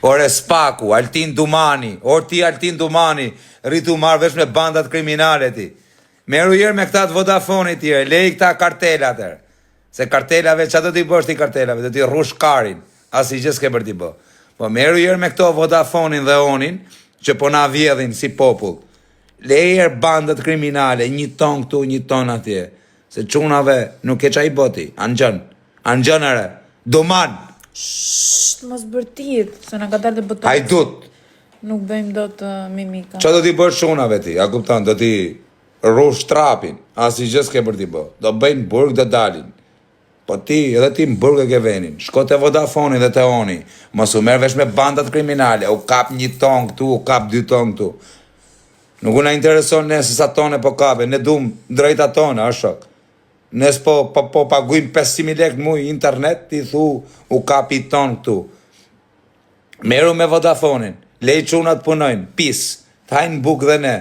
Ore Spaku, Altin Dumani, ti Altin Dumani, rritu marrë vesh me bandat kriminale ti. Meru jërë me këta të Vodafonit tjere, lej këta kartelat e. Se kartelave, që do t'i bësh ti kartelave, do t'i rrush karin, asi që s'ke për t'i bë. Po meru jërë me këto Vodafonin dhe onin, që po na vjedhin si popull. Lej jërë bandat kriminale, 1 ton këtu, 1 ton atje. Se qunave nuk e qa i boti, anë gjënëre, Duman. Mos bërtit, se në ka dalë të bëtojnë. Hajdut. Nuk bëjmë do të mimika. Qa do t'i bërë shunave ti? A kuptan, do t'i rrush trapin. Asi gjës ke për t'i bërë. Do bëjnë burg dhe dalin. Po ti, edhe ti më burg e ke venin. Shko të Vodafoni dhe të oni. Mos u merë vesh me bandat kriminale. U kap 1 ton këtu, u kap 2 ton këtu. Nuk u na intereson ne se sa tone po kape. Ne dum drejta tone, a shok. Nes po paguim 500.000 lek muj internet, ti thu u kapi ton këtu. Meru me Vodafonin, lej qunat punojnë, pis, të hajnë buk dhe ne.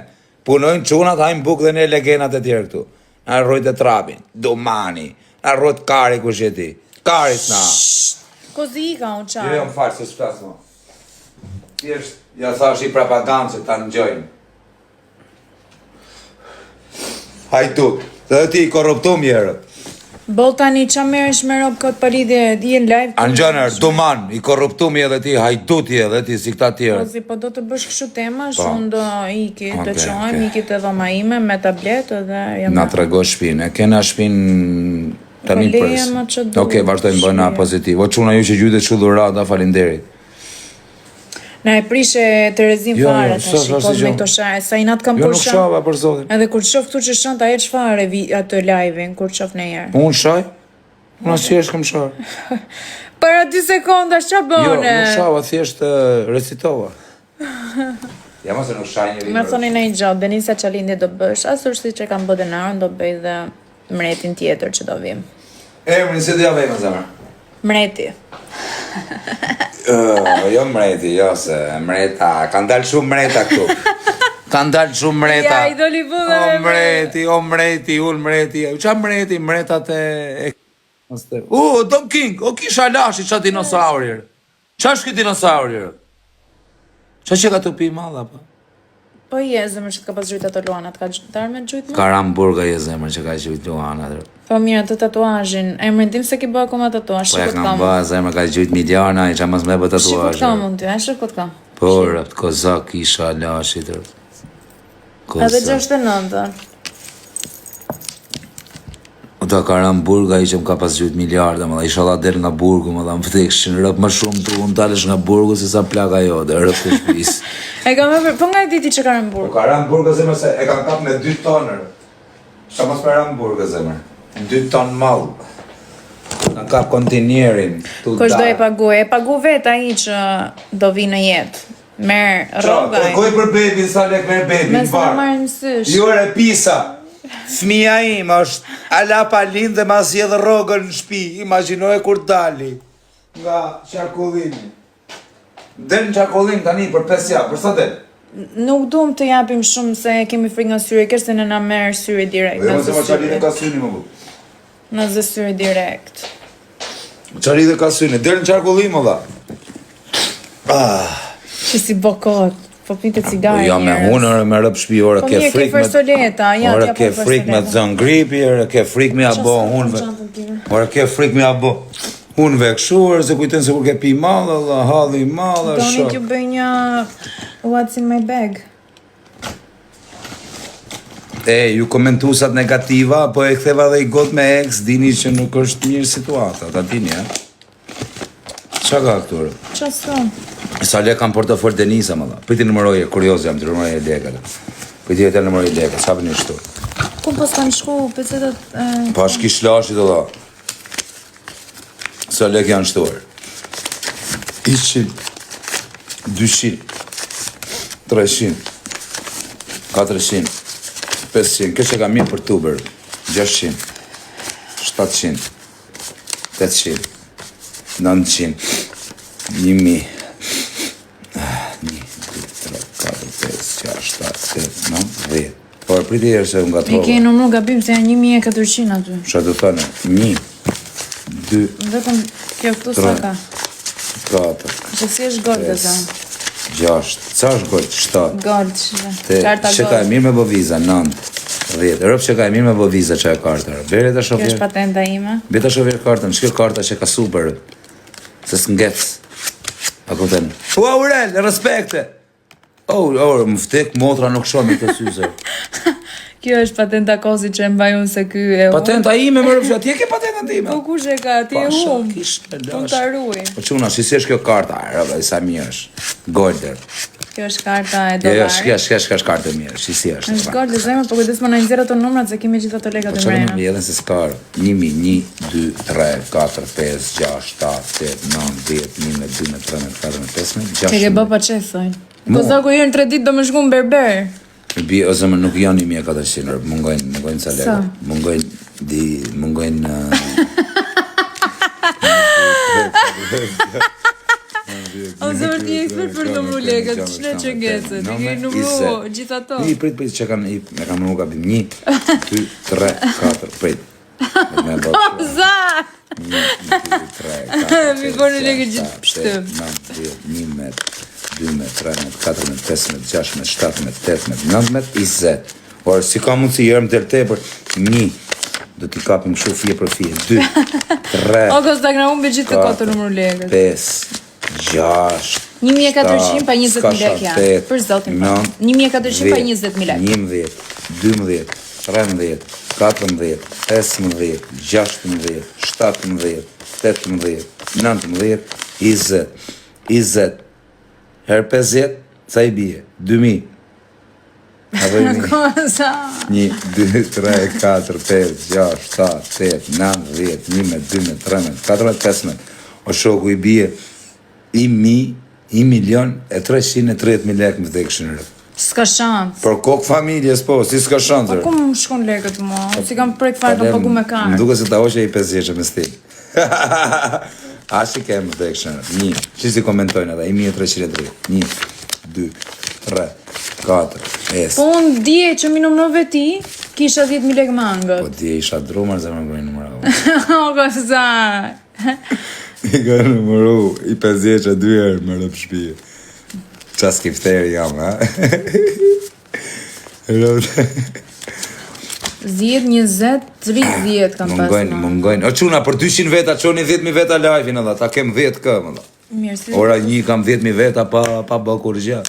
Punojnë qunat, hajnë buk dhe ne legenat e tjerë këtu. Na rrojt e trapin, Dumani, na rrojt kari kush e ti. Karit na. Kozi i ka unë qarë. Jo, më falë, se s'plas mo. Thjesht, ja thash i propagandë që ta nëgjojnë. Hajdut. Dhe ti i korruptum jerët. Bol tani qa merësh me ropë këtë palidhje, di e në live? Anxaner, Duman, i korruptum edhe ti, hajdut edhe ti, si këta tjerët. Kozi, po do të bësh kështu tema, shumë do iki, të qojmë, iki të dhoma ime, me tabletë dhe... Na të rego shpinë, e kena shpinë tani pres. Oke, vazhdojmë bëjna pozitiv. O quna ju që gjyte që dhurata, falinderit. Na e prishe Terezin fare, ta shikon me këto share, sa i natë kam për nuk shava për zotin. Edhe kur qof këtu që shën, ta e që fare atë live-in, kur qof në jerë. Unë shaj? Unë asë qesh këm shaj. Para 2 sekonda, qa bëne? Jo, nuk shava, thjesht recitova. Ja ma se nuk shaj njëri. Me thoni në i gjatë, Denisa Qalindi do bësh, asur si që kam bëdë narën, do bëj dhe mretin tjetër që do vim. Më nëse dhe javej më zemër. Mreti. Jo mreti, jo se mreta, kanë dalë shumë mreta këtu. Kanë dalë shumë mreta. Ja, i do li vëdhe O mreti, unë mreti. Qa mreti, mretat e... Don King, o kisha lashi qa dinosaurir. Qa është ki dinosaurir? Qa që ka të pi madha, pa? Po je zemër që të ka pas gjujtë ato luanat, ka darë me gjujtë më? Karamburga je zemër që ka gjujtë luanat. Po mirë, të tatuajin, emrin tim se ki bë akoma tatuaj, Po ja kam bë, zemër ka gjujtë miliona, i qa mas me bë tatuaj. Shikot ka mund ty, shikot ka. Po, rëpt, kozak isha lashit, rëpt. Edhe 69. Ta ka ranë burga i që më ka pas gjujt miliarda, më dha isha del nga burgu, më dha më vdekshin rëp më shumë tu unë talesh nga burgu se sa plaka jote, rëp të shpis. E kam vepër, po nga e diti që ka ranë burg? Ka ranë burga zemër se e kam kap me 2 tonër. Qa mos për ranë burga zemër. 2 ton mall. Kam kap kontinierin. Kush do e pagu? E pagu vet ai që do vi në jetë. Merë rrogaj. Koj për bebin, sa lek merë bebin, Mes në marrë mësysh. Jore pisa. Fëmija im është ala pa lind dhe mas jedhë rrogën në shpi. Imaginoj kur dali. Nga qarkullimi. Del në qarkullim tani për 5 javë, për sa del? Nuk duam të japim shumë se kemi frikë nga syri, kërse në na merë syri direkt. Dhe mëse ma qaline ka syni më bu. Në zë syri direkt. Qari dhe ka syni, del në qarkullim o dha. Që si bokot, po pinte cigare. Ja me hunër, me rëp shpi, ora Po ke mirë, ke frikë me... fërsoleta, ja Ora t'ja ke po frikë me të zënë gripi, ora ke frikë me abo hunëve. Ora ke frikë me abo hunëve këshuar, se kujten se kur ke pi malë, Allah, halli malë, Doni t'ju bëj një what's in my bag. Ju komentusat negativa, po e ktheva dhe i got me ex, dini që nuk është mirë situata, ta dini, Qa ka këturë? Qa son? Sa le kam portofol Denisa, më dha. Priti nëmëroje, kurios jam të nëmëroje lekët. Priti jetë nëmëroje lekët, sa për një shtu. Ku po s'kan shku, pëcetat... Pa shkish lashit o dha. Sa lek janë shtuar. 100, 200, 300, 400, 500, kjo që ka mirë për tuber, 600, 700, 800, 900, 1000, 1, 2, 3, 4, 5, 6, 7, 8, 9, 10. Por priti herë se unë I gatrova. ke numru gabim se janë 1400 aty. Qa të thënë? 1, 2, Vetëm kjo këtu sa ka. 4, Që si është gold dhe ta. 6, ca është gojtë? 7. Gold, karta Që ka e gold. mirë me boviza, 9, 10. Rëpë që ka e mirë me boviza që e kartër. Bere të Kjo shofer. është patenta ime. Beta shofer kartën, shkjo karta që ka super. Se s'ngec. A kupten. Aurel, respekte! Më vdek motra nuk shumë i të syze. Kjo është patenta kosi që e mbaj unë se ky e unë. Patenta ime më rëpsha, ti e ke patenta time. Po kush e ka, ti e Pasha, unë. kish me Unë lash. të arruj. Po quna, si është kjo karta? Rëve, sa mirë është. Golder. Kjo është karta e Jo, dollarit. shka është kartë mirë, si është. Është gold, zemë, po kujdes më në nxjerr ato numrat se kemi gjithë ato lekat e Po mrena. çfarë më vjen se s'ka 1, 1, 2, 3, 4, 5, 6, 7, 8, 9, 10, 11, 12, 13, 14, 15, 16. Që ke bë pa çes thojnë. Mu. Po sa ku jeni 3 ditë do më shku në berber. Bi o zemër nuk janë 1400, mungojnë sa lekë. Sa? Mungojnë O zëmër ti ekspert për numru lekët, ç'le që ngecet, i ke numru gjithë ato. Prit që kanë me kam numru gabim 1, 2, 3, 4, prit. Me bërë O za! 1, 2, 3, 4, Mi bërë lekët gjithë pështëm. 9, 10, 1 met, 2 met, 3 met, 4 met, 5 met, 6 met, 7 met, 8 met, 9 met, 20. Por si ka mundësi jërëm të tepër, 1, do t'i kapim kështu fije për fije, 2, 3, O Kosta na humbe gjithë të kotë numru lekët. 5, 6, 1400 pa 20.000 lekë janë. Për zotin pa. 1400 pa 20.000 lekë. 11, 12, 13, 14, 15, 16, 17, 18, 19, 20, 20. Herë 50, sa i bie? 2000. Apo i mi? Kosa. 1, 2, 3, 4, 5, 6, 7, 8, 9, 10, 11, 12, 13, 14, 15. O shoku i bie 1.330.000 lekë më vdekshin rrët. S'ka shans. Për kokë familjes, po, si s'ka shansër. Ku më shkon lekët mua? Si kam prek fare kam pagu me Më kartë. duke se ta hoqe i 5 me stil. Ashtë i kemë vdekshin rrët. 1, që si komentojnë edhe, 1.330. 1, 2, 3, 4, 5. Po unë dje që mi numrove ti, kisha 10.000 lekë mangët. Po dje isha drumar zemër gojnë numëra. O Kosa. I ka numëru i 50 2 herë më rëpë shpije. Qa skifteri jam, ha? Rëpë. 10, 20, 30 kam pas. Mungojnë. O quna, për 200 veta, qoni 10.000 veta live-in edhe, ta kem 10 këmë edhe. Mirë, si. Ora 1 kam 10.000 veta pa bë kur gjë.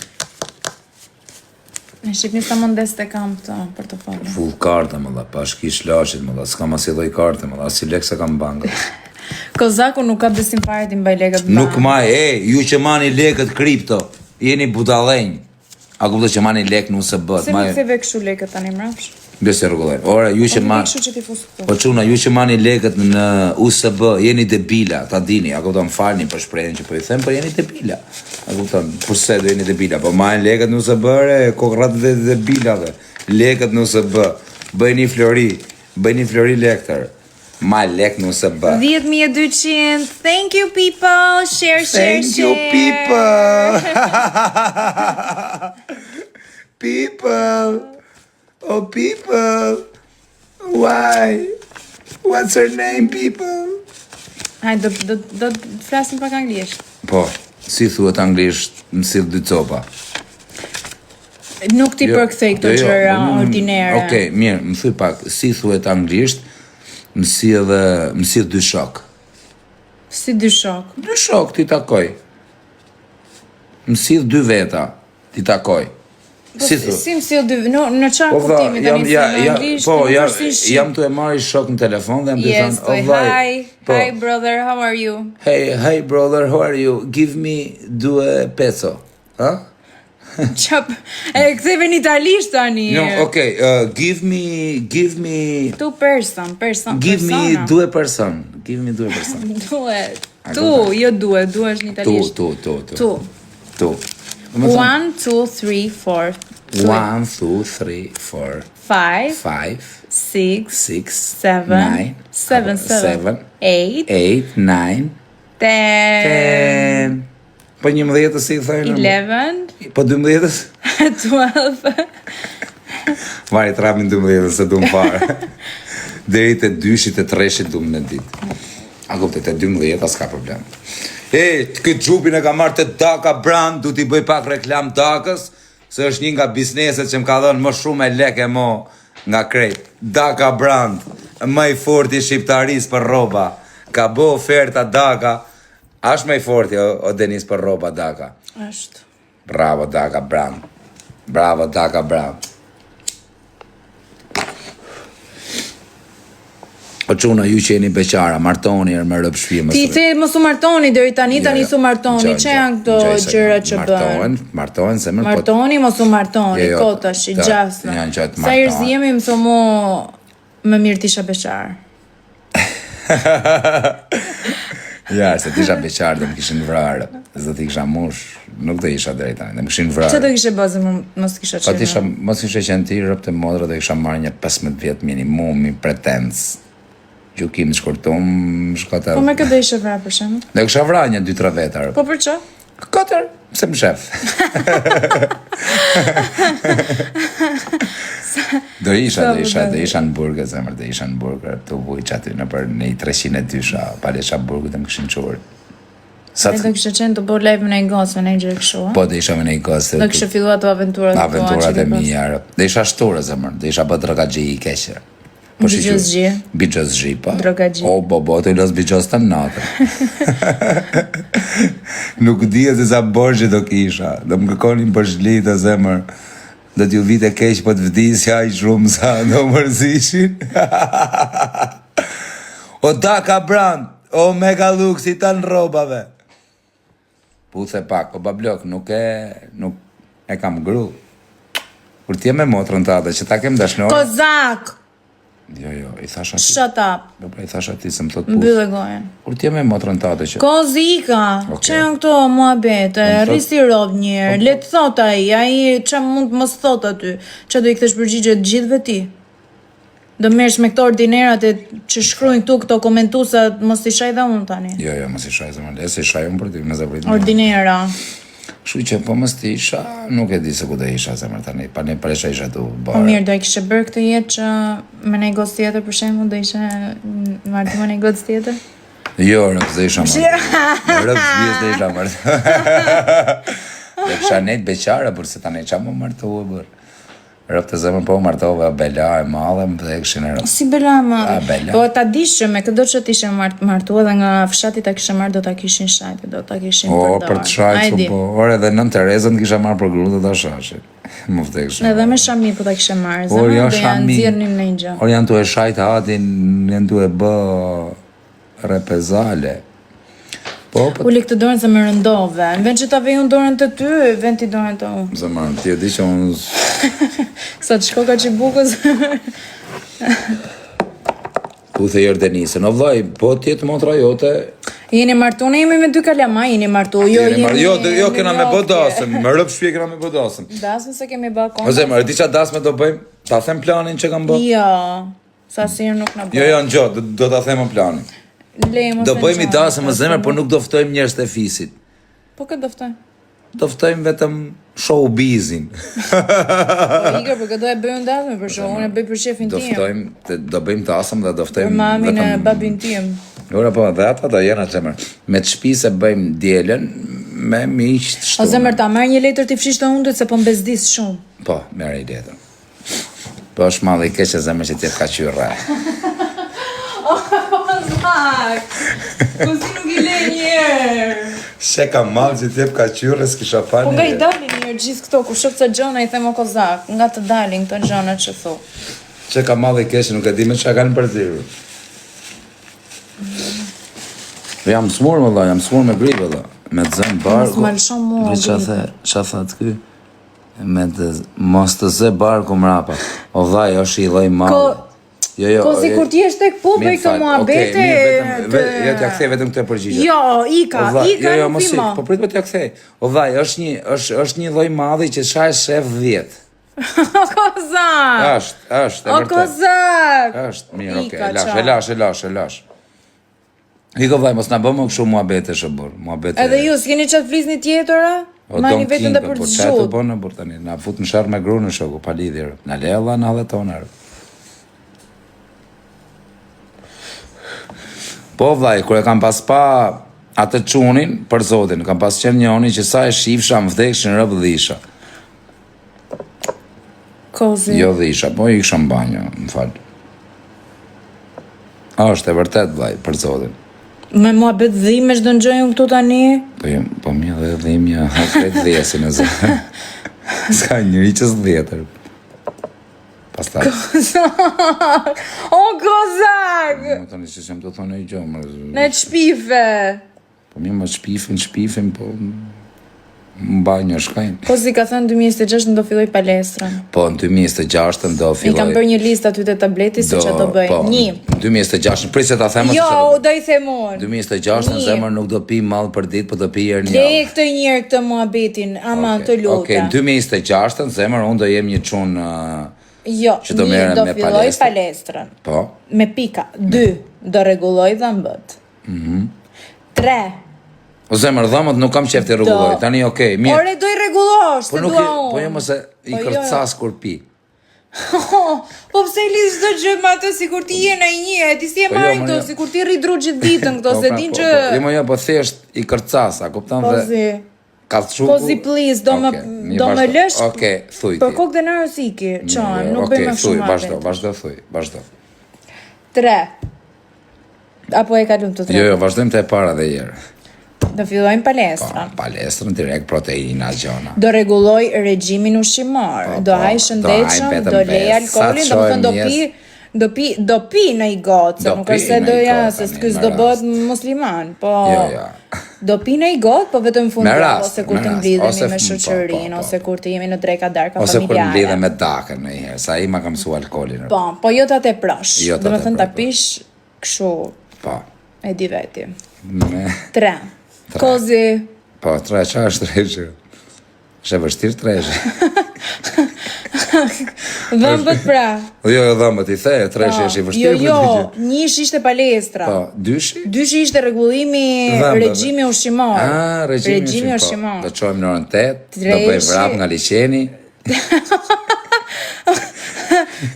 Në Shqipni sa mundes të kam të portofoli. Full karta, më dha, pa shkish lashit, më dha, s'kam as lloj karte, më dha, as si lek se kam bankët. Kozaku nuk ka besim fare ti mbaj lekët në Nuk maj, ju që mani lekët kripto, jeni budallenj. A kuptoj që mani lek nuk se bët. Se nuk theve kështu lekët tani mrapsh? Besë rregulloj. Ora, ju që mani... Kështu që ti fus këtu. Po çuna, ju që mani lekët në USB, jeni debila, ta dini, a kupton, falni për shprehjen që po i them, por jeni debila. A kupton, përse do jeni debila? Po marrin lekët në USB, kokrat dhe debilave. Lekët në USB, bëjni flori lektër. Ma lek në USB. 10.200. Thank you people. Share. Thank you people. People. Oh, people. Why? What's her name, people? Hajde, do të flasim pak anglisht. Po, si thuhet anglisht, më sill 2 copa. Nuk ti përkthej këto gjëra ordinere. Okej, mirë, më thuj pak, si thuhet anglisht, më sill 2 shok. Si 2 shok? 2 shok ti takoj. Më sill 2 veta, ti takoj. Si thu? Si më sill 2, në çfarë kuptimi tani në anglisht? Po, jam tu e marrë shok në telefon dhe jam të thënë, hi brother, how are you? Hey brother, how are you? Give me 2 peso. Ha? Çap, e ktheve në italisht tani. No, okay, give me 2 person. Give me 2 person. Give me 2 person. Duhet. Tu, jo duhet, duhet në italisht. Tu. 1, 2, 3, 4. 1, 2, 3, 4. 5, 6, 7, 7, 8, 9, 10. Po 11 si thënë? 11. Po 12? 12. Vari trapin 12 se du më farë. Deri të 2-shit e 3-shit du më në ditë. A kupte, të 12 as ka problem. Këtë gjupin e ka marrë të Daka Brand, du t'i bëj pak reklam Dakës, se është një nga bizneset që më ka dhënë më shumë e leke mo nga krejt. Daka Brand, më i forti shqiptaris për roba, ka bo oferta Daka, ashtë më i forti o Denis për roba Daka. Ashtë. Bravo Daka Brand. Bravo Daka Brand. O quna, ju që jeni beqara, martoni me rëpë shpime. Ti the mos u martoni deri tani su martoni. Që janë këto gjëra që bën? Martohen se më martoni, mos u martoni, kotash, i gjasna. Sa herë jemi më thomo më mirë t'isha beqar. Ja, se t'isha beqar dhe më kishin vrarë. Zdo t'i kisha mush, nuk dhe isha deri tani, dhe më kishin vrarë. Që do kishe bazë mos kisha qenë? Mos kishe qenë ti rëpë të modrë dhe kisha marrë një 15 vjetë minimum i pretens. Gjukim të shkurtum, shkata... Po me këtë dhe ishe vra për shemë? Dhe kësha vra një 2-3 vetër. Po për që? 4, se më shef. Do isha në burgë, zemër, do isha në burgë, të vuj që aty në për një 302, pale isha burgë dhe më këshin qurë. E do kështë qenë të bo live me në i gosë, me në i gjërë këshu, Po, do isha me në i gosë. Do kështë filluat të aventurat të aventurat e mijarë. Do isha shturë, zemër, do isha bë drogagji i keqër. Bigjozgji, po. Drogagji. O, bo, të i los bigjoz të natër. Nuk dhije se sa borgje do kisha. Do më kërkonin bërshli të zemër. Do t'ju vite keq po të vdisja i shumë sa do mërzishin. O Daka Brand, o Mega Lux i tanë robave. Puthe pak, o bablok, nuk e kam gru. Kur t'je me motrën të atë, që ta kem dashnore. Kozak! Jo, i thash ati. Shut up. Jo, i thash ati se më thot puth. Mbyllë gojen. Kur t'je me motrën të atë që... Kozika! Që janë këto muhabete, rrisi rob njërë, letë thot aji që mund të mos thot aty, që do i këthesh përgjigje të gjithve ti. Do mersh me këto ordinerat e që shkrujnë këtu këto komentusat, mos t'i shaj dhe unë tani. Jo, mos t'i shaj zemër, e se shaj unë për ti, me zëprit. Ordinera. Kështu që po mos t'i isha, nuk e di se ku dhe isha zemër tani, pa ne presha isha tu barë. Po mirë, do i kishe bërë këtë jetë që me ne gocë tjetër për shemë, do ishe martu me ne gocë tjetër? Jo, rëpës dhe isha martu. Rëpës vjes dhe isha martu. Dhe kësha nejtë beqara, përse ta ne qa më martu e bërë. Rëp të zemër po martove Bela e madhe më dhe këshin e rëp. Si Bela e madhe? Bela. Po ta dish që me këdo që t'ishe martu edhe nga fshati ta kishe marrë do ta kishin shajti, do ta kishin përdorë. Për të shajtë, po, ore edhe nën Terezën kisha marrë për grunë dhe ta shashe. Më vëtë këshin. Edhe me Shami po ta kishe marrë, zemër dhe janë dzirnin në një gjë. Or janë tu e shajtë hatin, janë tu e bë repezale. Uli këtë dorën se më rëndove. Në vend që ta vej unë dorën të ty, vend ti dorën të unë. Zemër, ti e di që unë... Sa të shko ka që bukës. Ku the jërë Denise, në vllaj, po tjetë motra jote... Jeni martu, ne jemi me 2 kalama, jeni martu. Jo, kena me bë dasëm, me rëp shpje kena me bë dasëm. Dasëm se kemi bë konta. O zemër, di qa dasme do bëjmë? Ta them planin që kam bë? Jo, sa sirë nuk në bë. Jo, në gjotë, do ta them planin. Do bëjmë i dasëm më zemër, por nuk do ftojmë njerëz të fisit. Po këtë do ftojmë? Do ftojmë vetëm showbizin. Po ikër, për këtë do e bëjmë dasëm, për show, unë e bëj për shefin tim. Do bëjmë dasëm dhe do ftojmë për mamin e babin tim. Ora po, dhe ata do jenë zemër. Me të shtëpi se bëjmë dielën me miq të shtunë. O zemër, ta marr një letër ti fshish të hundët se po mbezdis shumë. Po, merr një letër. Po është malli i keq zemër që ti ka qyrë. Po si nuk I le njerë. She ka malë që t'jep ka qyre, s'kisha pa një. Po nga I dalin njerë gjithë këto, ku shëpë të gjona I them o kozak, nga të dalin këto gjona që thu. She ka malë I keshë, nuk e di me që kanë përziru. Jam smur më dha, jam smur me gripe dha. Me të zëmë barku. Mos malë shumë mua gripe. Qa tha të ky? Me të mos të zë barku mrapa. O dhaj, është I lloj malë. Po si kur ti jesh tek pu bëj këto muhabete. Jo t'ja kthej vetëm këtë përgjigje. Jo, ika nuk vimo. Po prit t'ja kthej. O vaj, është një lloj malli që shahesh shef 10. O kozak. Është, O kozak. Është, mirë, okay, lash. Iko vaj, mos na bëmë kështu muhabete shëbur. Edhe ju s'keni çat flisni tjetëra? Mani vetëm dhe për të zhut. Po çfarë bën për tani? Na fut në sharr me grunë shoku, pa lidhje. Na le Allah na halletona. Po vllai, kur e kam pas pa atë çunin për Zotin, kam pas qenë njëri që sa e shifsha më vdekshin rëb dhisha. Kozi. Jo dhisha, po I kisha në banjo, më fal. Është e vërtet vllai për Zotin. Me muhabet dhimesh do ngjojmë këtu tani? Po mi edhe dhimja, krejt dhjesin e zë. Ska njëri që s'dhjetër. Pastaj. Kozak! O kozak! Më tani që që më të thonë I gjomë. Në të shpife. Po mi më shpifin, po më banjo shkajnë. Po si ka thënë 2026 në do filloj palestrën. Po në 2026 do filloj. I kam bërë një listë aty te tableti se që do bëj. Po, 2026, prit se ta themë. Jo, do I them unë. 2026 në zemër nuk do pi mall për ditë, po do pi herë një. Le këtë njerë këtë muhabetin, aman të lutem. Okej, në 2026 në zemër unë do jem një çun Jo, do filloj palestrën. Po. Me pika. 2, do rregulloj dhëmbët. 3. O zemër, dhëmbët nuk kam qef të rregulloj. Tani okay, mirë. Ore do I rregullosh, se dua unë. Po jo mos e I kërcas kur pi. Po pse I lidh çdo gjë me atë sikur ti je në një, ti si e marrin këto, sikur ti rri dru gjithë ditën këto, se din që Jo, po thjesht I kërcas, a kupton dhe Po si please, do më lësh. Okej, thuj ti. Për kokë denaro siki, çan, nuk bëj më shumë. Okej, vazhdo. 3. Apo e kalum të 3? Jo, vazhdojmë te e para dhe herë. Do fillojmë palestrën. Palestrën direkt proteina gjona. Do rregulloj regjimin ushqimor, do haj shëndetshëm, do lej alkoolin, domethënë do pi në I gotë, nuk është se do se ky s'do bëhet musliman, po. Jo. Do pi në I gotë, po vetëm fundjavë ose kur të mblidhemi me shoqërinë, ose kur të jemi në dreka darka familjare. Ose kur mblidhem me dakën ndonjëherë, sa ai ma ka mësuar alkoolin. Po jo ta te prosh. Domethënë ta pish kështu. Po. E di veti. 3. Kozi. Po, 3 çfarë është 3? Është vështirë 3. Dhëmbët pra. Jo, dhëmbët I the, 3 është I vështirë. Jo, 1 ishte palestra. Po, 2 ishte rregullimi regjimi ushqimor. Regjimi ushqimor. Do çojmë në orën 8, do bëj vrap nga liçeni.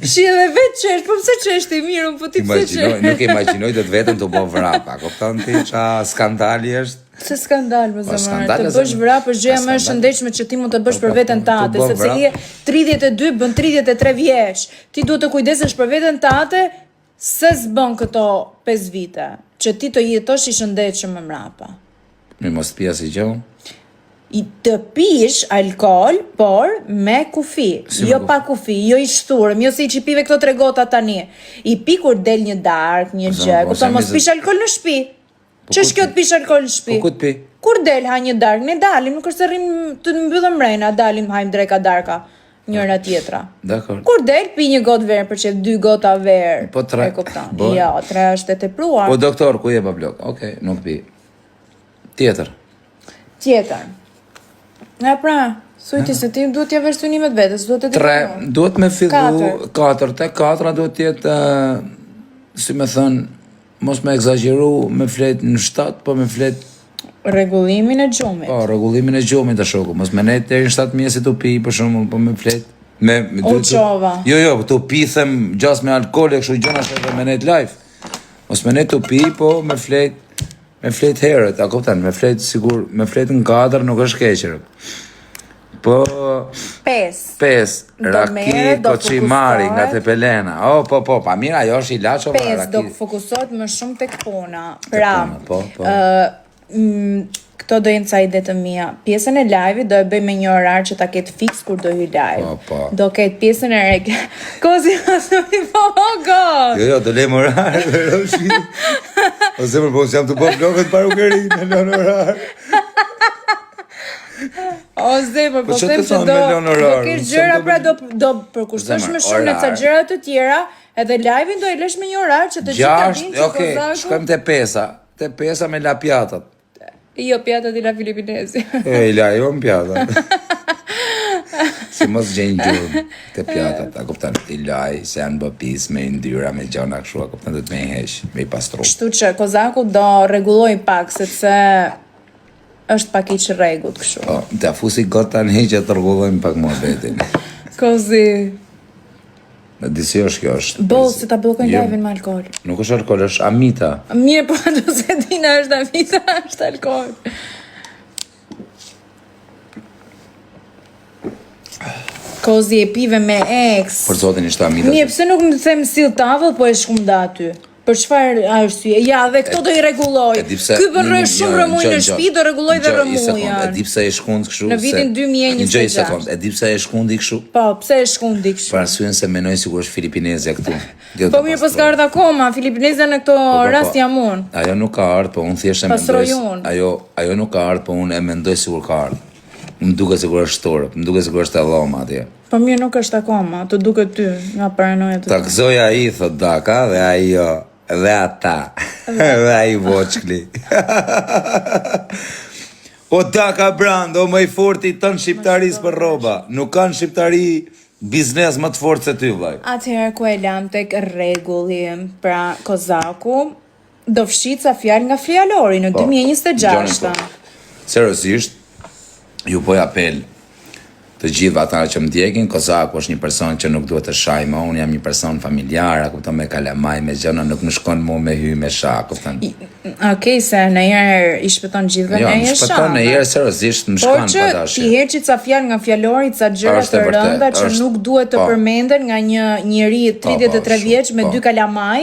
Shi edhe vetë qesh, po pse qesh ti mirë, po ti pse qesh? Nuk imagjinoj të vetëm të bëj vrap, a kupton ti ç'a skandali është? Se skandal më zemër, skandal, të bësh vrap është gjëja më e shëndetshme që ti mund të bësh për veten tate, sepse je 32 bën 33 vjeç. Ti duhet të kujdesesh për veten tate se s'bën këto 5 vite, që ti të jetosh i shëndetshëm më mrapa. Mi mos pija si gjë. I të pish alkool, por me kufi, jo pa kufi, jo i shturëm, jo si i që pive këto 3 gota tani. I pi kur del një dark, një gjë, kupton mos pish alkool në shtëpi. Ç'është kjo të pish alkool në shtëpi? Po ku të pi? Kur del ha një dark, ne dalim, nuk është se rrim të mbyllëm mrena, dalim hajm dreka darka, njëra tjetra. Dakor. Kur del pi një gotë verë, për që 2 gota verë. Po 3. E kupton. Jo, 3 është e tepruar. Po doktor, ku je pa blok? Okej, nuk pi. Tjetër. Ja pra, sujti se ti duhet t'ja vesh synimet vetes, duhet të 3, duhet me fillu 4, te 4 duhet t'jetë, si me thënë, mos me egzageru me flet në 7, po me flet rregullimin e gjumit. Po, rregullimin e gjumit të shoku, mos me nejt deri në 7 mjesë tu pi, për shembull, po me flet qova. Jo, tu pi them gjas me alkool e kështu gjëna që me nejt live. Mos me nejt tu pi, po me flet herët, a kupton, me flet sigur, me flet në 4 nuk është keqër. Po 5 raki koçimari nga Tepelena. Po, pa mira, ajo është ilaç apo raki. 5 do fokusohet më shumë tek puna. Pra, këto do jenë ca ide të mia. Pjesën e live do e bëj me një orar që ta ketë fiks kur do hyj live. Do ketë pjesën e kozi mos më fogo. Jo, do lëm orar. Ose më bëj jam të bëj vlogët para ukëri me lën orar. O zemër, po them që do kesh gjëra pra do përkushtosh më shumë në ca gjëra të tjera, edhe live-in do e lësh me një orar që të gjithë ta dinë që Kozaku. Shkojmë te 5-a. Te 5-a me la pjatat. Jo, pjatat i la Filipinezi. I la jo në pjatat. Si mos gjenjë gjurë te pjatat, a kuptan, i laj, se janë bëpis me ndyra, me gjona këshu, a kuptan, dhe të me i hesh, me i pastru. Kështu që Kozaku do rregulloj pak, sepse është pak i që rregut kështu. Po, të afusi gota në heqë të rregullojmë pak mua betin. Kozi. Në disi është kjo është. Boll, se ta blokojnë live-in me alkohol. Nuk është alkohol, është amita. Mirë, po do se dina është amita, është alkohol. Kozi e pive me ex. Për zotin ishte amita. Mirë, pse nuk më them sill tavëll, po e shkumda aty. Për çfarë arsye? Ja, dhe këto do i rregulloj. Ky bën shumë rëmuj në shtëpi, do rregulloj dhe rëmujan. E di pse e shkund kështu. Në vitin 2026. E di pse e shkundi kështu. Po, pse e shkundi kështu? Për arsyen se menoj sikur është filipinezja këtu. Po mirë, po s'ka ardhur akoma, filipinezja në këto rast jam unë. Ajo nuk ka ardhur, po unë thjesht e mendoj. Ajo nuk ka ardhur, po unë e mendoj sikur ka ardhur. Më duket sikur është shtorë, më duket sikur është Elloma atje. Po mirë, nuk është akoma, të duket ty, nga paranoja të. Takzoj ai thot Daka dhe ajo dhe ata, dhe a i voçkli. O Daka Brand, o më i forti tënë shqiptaris për roba. Nuk kanë shqiptari biznes më të fort se ty, vlaj. Atëherë ku e lam tek rregulli, pra Kozaku, do fshit ca fjalë nga fjalori në 2026. Seriozisht, ju poj apel të gjithë ata që më ndjekin, Kozaku është një person që nuk duhet të shaj më, unë jam një person familjar, kupton, me kalamaj, me gjëna, nuk më shkon mu me hy me sha, kupton. Okej, se në herë i shpëton gjithë dhe në herë sha. Jo, më shpëton në herë seriozisht më shkon pa dashje. Por që ti heqi ca fjalë nga fjalori, ca gjëra të rënda që nuk duhet të përmenden nga një njeri 33 vjeç me 2 kalamaj,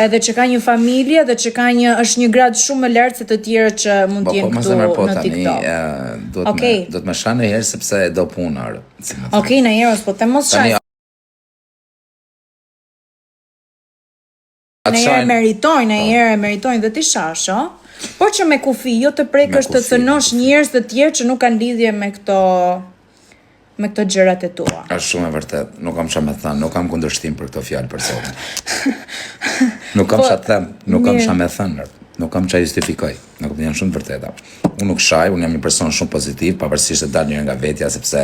edhe që ka një familje dhe që ka është një grad shumë më lart se të tjerët që mund të jenë këtu në TikTok. Do të më sha në herë sepse do punë. Okej, në herë, po të mos shaj. Në herë meritojnë dhe ti shasho, por që me kufi, jo të prekësh të cënosh njerëz të tjerë që nuk kanë lidhje me këto gjërat e tua. Është shumë e vërtet, nuk kam çfarë më thënë, nuk kam kundërshtim për këto fjalë për sot. Nuk kam çfarë të them, nuk kam çfarë më thënë, nuk kam çfarë justifikoj. Nuk janë shumë të vërteta. Unë nuk shaj, unë jam një person shumë pozitiv, pavarësisht të dalë nga vetja, sepse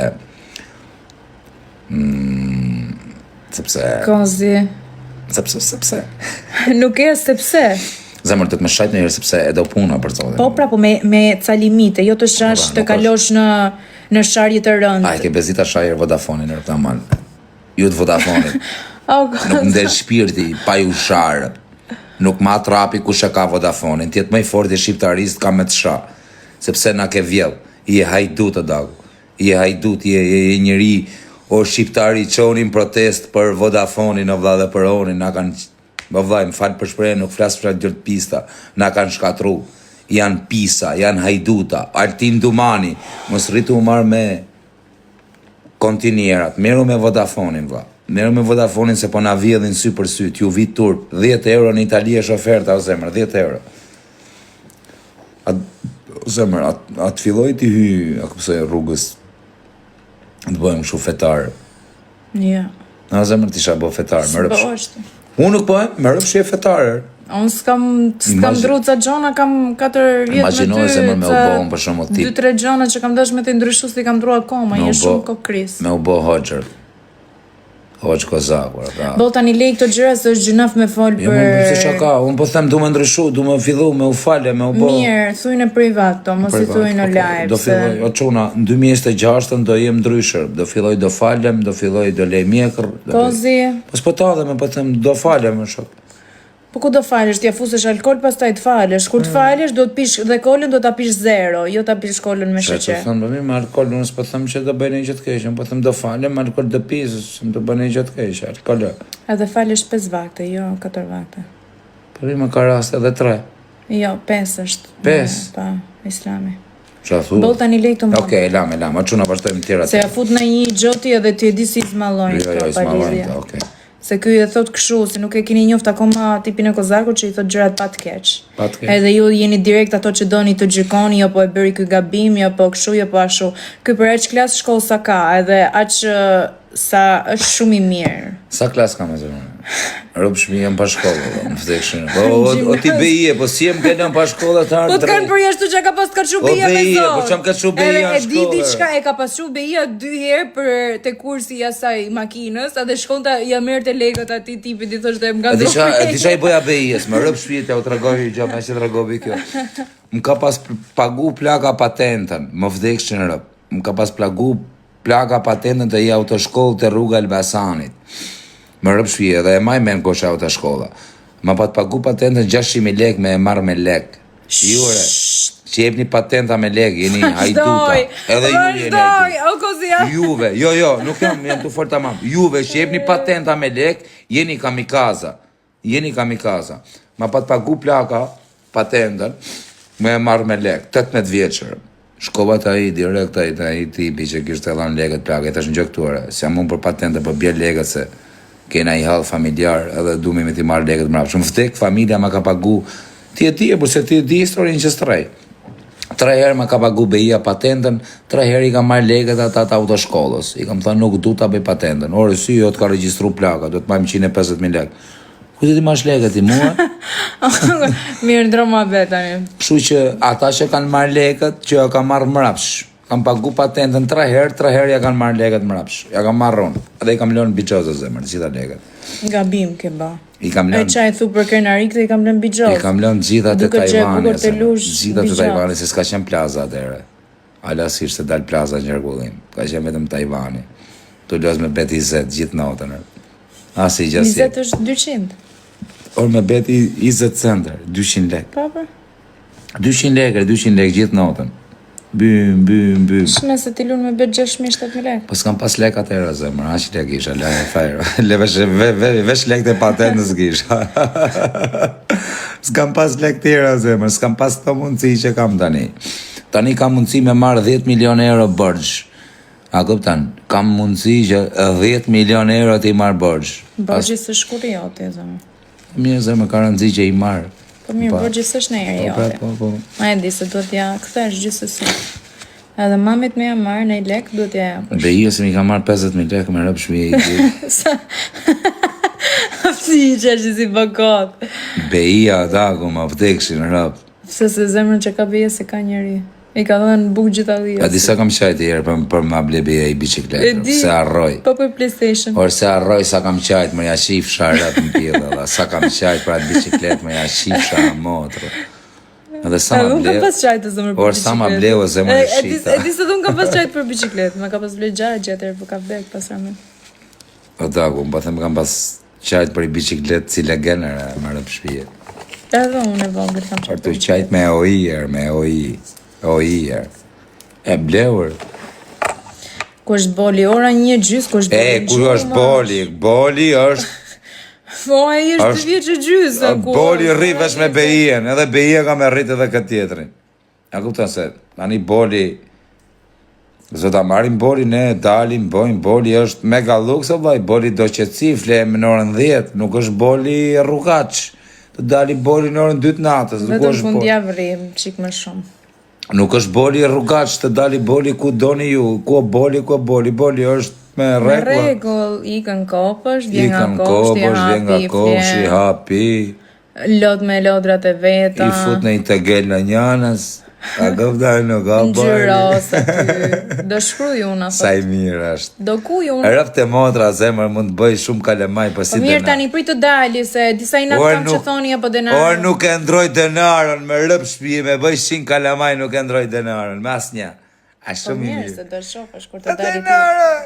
Kozi. Sepse. Nuk e sepse. Zemër të të më shajt në herë sepse e do puna për zotin. Po pra, po me ca limite, jo të shash të kalosh në sharje të rëndë. Ke bezita shajer Vodafone në rëpta malë. Ju të Vodafone. Nuk më del shpirti, pa ju sharë. Nuk ma trapi kush e ka Vodafone. Tjetë më i forti shqiptarist ka me të sha. sepse na ke vjell. I e hajdut të dagu. I e hajdut, i e njëri o shqiptari qonin protest për Vodafonin o vlla dhe për Onin, na kanë, vlla, më falë për shprehjen, nuk flas për gjërt pista, na kanë shkatru. Janë pisa, janë hajduta, Altin Dumani, mos rritu marr me kontinierat, meru me Vodafonin, vlla. Meru me Vodafonin se po na vjedhin sy për sy, t'ju vit turp, 10 euro në Itali është oferta, o zemër, 10 euro. Zemër, atë filloj t'i hy, ako pëse rrugës, të bëjmë kështu fetar. Ja. Na zemër t'isha bo fetar, më rëpsh. S'bështë. Unë nuk bëjmë, më rëpsh e fetarër. Unë s'kam ndru ca gjona, kam 4 vjet me ty. Imagjinoj se më me u bo unë për shumë tip. 2-3 gjona që kam dash me të ndryshu si kam ndru akoma, je shumë kokris. Me u bo hoxër. Hoxë kozakur, pra. Bo tani lej këto gjëra se është gjynaf me fol Jo, për... më se shaka, unë po them du me ndryshu, du me fillu, me u falje, me u bo... Mirë, thuj në privat, to, mos i thuj në live. Do filloj, o quna, në 2026 do jem ndryshër, do filloj do faljem, do filloj do lej mjekër. Kozi... Po s'po ta dhe me po them, do faljem, më shok. Po ku do falesh, t'ja fusesh alkohol, pastaj të falesh. Kur të falesh, do të pish dhe kolën, do ta pish 0, jo ta pish kolën me sheqer. Të thënë, me alkohol, unë s'po them që do bëjnë një gjë të keqe, unë po them do falem, alkohol do pisë, që do bëjnë një gjë të keqe, alkohol. Edhe falesh 5 vakte, jo 4 vakte. Por ima ka rast edhe 3. Jo, 5 është. 5? Pa, islami. Qa thu? Bo tani lej të më. Okej, lam, a quna vazhdojmë tjera. Se ja fut në një gjoti edhe ti e di si izmallojnë Jo, këto ismallojnë, palidhje. okej. Se ky e thot kështu, se nuk e keni njoft akoma tipin e kozakut që i thot gjërat pa të keq. Pa të keq. Edhe ju jeni direkt ato që doni të gjykoni, jo po e bëri ky gabim, jo po kështu, jo po ashtu. Ky për aq klas shkollë sa ka, edhe aq sa është shumë i mirë. Sa klas ka me zërë? Rëbë shmi jem pa shkollë, më vdekshin. O ti beje, po si jem kene pa shkollë të ardhë Po të kanë përjashtu që ka pas të kaçu beja me zot. Po çam kaçu beja në Edhe e di shkollë. diçka, e ka pasu beja 2 herë për te kursi i asaj makinës, edhe shkonta ja merrte lekët atij tipit i thoshte më E ngandro. disha i boja bejes, më rëbë shpjet, ja u tregoj gjë, me që tregovi kjo. Më ka pas pagu plaka patentën, më vdekshin rëbë. Më ka pas pagu plaka patentën të i autoshkollë të rruga Elbasanit. Më rëbë shpjet, edhe e maj men kosha autoshkolla. Më pat pagu patentën 600.000 lek me e marrë me lek. Jure, që jepni patenta me lek, jeni hajduta. Edhe ju jeni hajduta. O kozia. Juve, jo, nuk jam të fort tamam. Juve që jepni patenta me lek, jeni kamikaza. Jeni kamikaza. Ma pat pagu plaka, patentën, me e marrë me lek, 18 vjeqër. Shkova të aji, direkt aji tipi që kishtë e lanë leket plaka, i tash në gjëktuare. Se jam unë për patente, për bjerë leket se kena i halë familjar, edhe du me ti marrë leket mrapë. Shumë vdek, familja ma ka pagu, ti e di, por se ti e di historin që strej. 3 herë ma ka pagu beja patentën, 3 herë i ka marrë leket ata të autoshkollës. I kam thënë nuk du ta bëj patentën. Ore, si jo të ka regjistru plaka, do të majmë 150.000 lek. Ku ti mash leket i mua? Mirë ndroma betani. Kështu që ata që kanë marrë leket, që ja ka marrë mrapsh. Kam pagu patentën 3 herë ja kanë marrë leket mrapsh. Ja kam marrë unë. Edhe i kam lënë biçoza zemër, gjitha leket. Gabim ke ba. I kam E lënë. çaj thu për krenarik dhe i kam lënë bigjot. I kam lënë gjitha të Duke qenë Tajvanit. bukur të lush, Gjitha të bigjot. Tajvanit, se s'ka qenë plaza atëherë. Alasisht se dal plaza në Gjergullim. Ka qenë vetëm Tajvani. Tu lës me beti 20 gjithë natën. Asi gjasi. 20 është 200. Or me beti 20 centër, 200 lek. Papa? 200 lek gjithë natën. Bym. Shme se ti lunë me bet 6.000-7.000 lek. Po s'kam pas lek atëherë zemër, aq lek isha, la e fajrë. Vesh lek të patentës kisha. S'kam pas lek tjera zemër, s'kam pas të mundësi që kam tani. Tani kam mundësi me marrë 10 milion euro bërgj. A kuptan, kam mundësi që 10 milion euro t'i marrë bërgj. Borgji së shkuri jote, zëmë. Mirë zemër, ka rëndësi që i marrë. Po mirë, borgji së është në eri jote. Po. Ma e di se duhet ja këthesh gjithsesi. Edhe mamit me ja marrë në i lek, duhet ja japësh. Beja se mi ka marrë 50.000 lek me rëpë shmi e Sa... Si i qeshi si bakot. Beja ata ku ma vdekshin rëpë. Pse se zemrën që ka beje se ka njeri. I ka dhënë buk gjitha dhja. A disa kam qajt e herë për ma ble beja i E bicikletë, di. se arroj. Po për PlayStation. Or se arroj sa kam qajt, më ja shif sharrat në pjellë, sa kam qajt për atë bicikletë, më ja shif sharrat motrë. Edhe sa ma Unë kam ble, pas qajtë të zëmër për or sa ma ble o zemër e shita. E di se unë kam pas qajtë për bicikletë. Ma ka pas ble gjarë gjetër, për ka vdek pas rame. O dagu, më them kam pas qajt për i bicikletë si legenër, më rëpë shpije. Edhe unë e vogël kam Por qajtë tu për qajt me OI, me OI. O i e bleur. Ku është boli ora 1:30, ku është boli? Ku është boli? Boli është Po, ai është 2 vjeç e gjysë. boli rri vesh me beien, edhe beia ka me rrit edhe këtë tjetrin. A kupton se tani boli zota marrim boli, ne dalim, bojmë boli është mega luks o vaj, boli do qetësi, flem në orën 10, nuk është boli rrugaç. Të dali boli në orën 2 të natës, nuk Vetëm është boli. fundjavë rrim çik më shumë. Nuk është boli rrugaç, të dali boli ku doni ju, ku boli, boli është me Me rregull. rregull, ikën kopësh, vjen nga Ikën kopshti, vjen nga kopshi, flen, hapi, lot me lodrat e veta. i fut në i tegel në njanës, a gëvdaj nuk ka boli. Ngjyros aty. Do shkruaj unë Sa i mirë është. Do kuj unë. Rëfte motra, zemër, mund të bëj shumë kalemaj, po si Po mirë denar. tani prit të dali, se disa i natë kam që thoni apo denar. Or nuk e ndroj denarën, me rëp shpije, me bëj 100 kalamaj, nuk e ndroj denarën, me asnjë. A Po shumë i mirë, mirë. se do shofësh kur të dali ti. Denarën!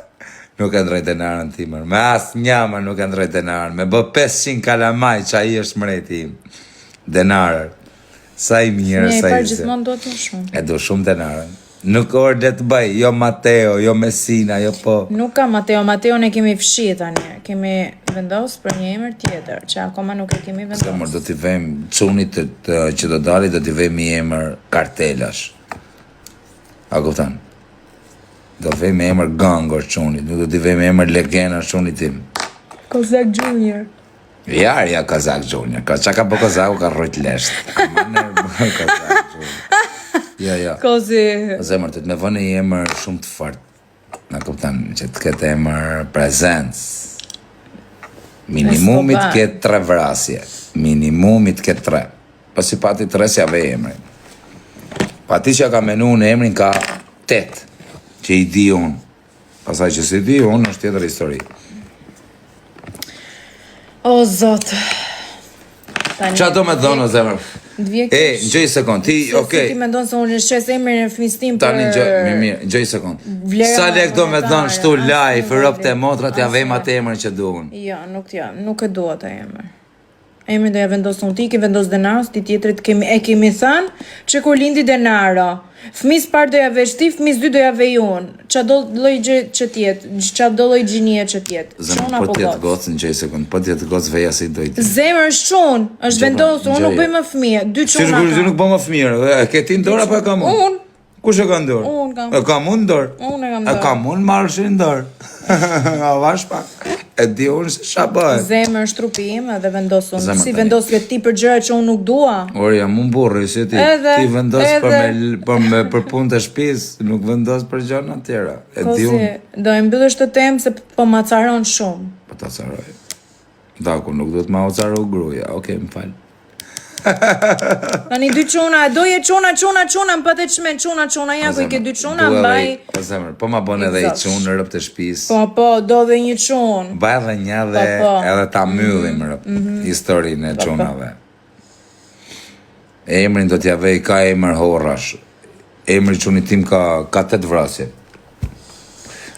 Nuk e ndroj denarën ti, mërë. Me asnjë, më nuk e ndroj denarën. Me bë 500 kalamaj, që ai është mreti im. Denarën. Sa i mirë, Ne sa i parë zë. gjithmonë do të shumë. E do shumë denarën. Nuk orë dhe të bëj, jo Mateo, jo Messina, jo po. Nuk ka Mateo ne kemi fshi tani. Kemi vendos për një emër tjetër, që akoma nuk e kemi Ska vendos. mërë, do t'i vejmë qunit që do dali, do t'i vejmë i emër kartelash. A kuptan? Do vejmë emër gangor qunit, nuk do t'i vejmë emër legena qunit tim. Kozak Junior. Ja, Kazak Junior. Qa ka po Kazaku ka rrojt lesht. Kazak Junior. Ja. Kozi. Zemër, të me vënë i emër shumë të fort. Na kuptan, që të ketë emër prezencë. Minimumit Escobar. ketë 3 vrasje. Minimumit ketë 3. Po si pati 3 si ave emrin. Pati që ka menu në emrin ka 8. Që i di unë. Pasaj që si di unë, është tjetër histori. O zot. Tani. Qa do me dhonë, o zemër? Dvjek. Gjoj sekund, ti, okej. Si ti mendon se unë shes emrin e fëmijës tim për Tani mirë, gjoj sekund. vlera Sa lek do me monetare, dhonë shtu asnjë live, vlerë. rëpë të motrat, ja vejmë atë emrin që duhen. Jo, nuk e dua atë emër. Emrin do ja vendos unë ti, ke vendos Denaro, ti tjetrit kemi thënë që kur lindi Denaro, fëmis parë do ja vesh ti, fëmis 2 do ja vej unë. Qa do lloj gjë që tjetë, qa do lloj gjinie që tjetë. Zemë, Çon po apo tjetë gocë? gocë në gjej sekund, po tjetë gocë veja si dojti. Zemër është çun, është Gjoba, vendosur, unë nuk gjoja. bëj më fëmijë, 2 Si çuna. shkurë, nuk bëmë fëmirë, e ke ti në dorë apo e kam unë? Unë. Kush e ka në dorë? Unë kam. E kam unë në dorë? Unë e kam E dorë. kam unë marrëshi në dorë. A vash pak? E di unë se qa bëhe. Zemër është trupi im edhe vendos unë. Zemër Si tani. vendos ke ti për gjëra që unë nuk dua? Ori, jam unë burri, si ti. Edhe, Ti vendos edhe. për punë të shtëpisë, nuk vendos për gjëra të tjera. E di unë. Kosi, do e mbyllësh të temë se po ma caron shumë. Po ta caroj. Daku, nuk do të ma o caro gruja. Okej, më falë. Tani 2 çuna, doje çuna, më patë çmen çuna, ja ku i ke 2 çuna, mbaj. Po zemër, po ma bën edhe i Exakt. qunë në rëp të shtëpisë. Po, do dhe një çun. Baj edhe një dhe Po. edhe ta myllim rëp historinë e qunave. Emrin do t'ja vej ka emër horrash. Emri qunit tim ka 8 vrasje.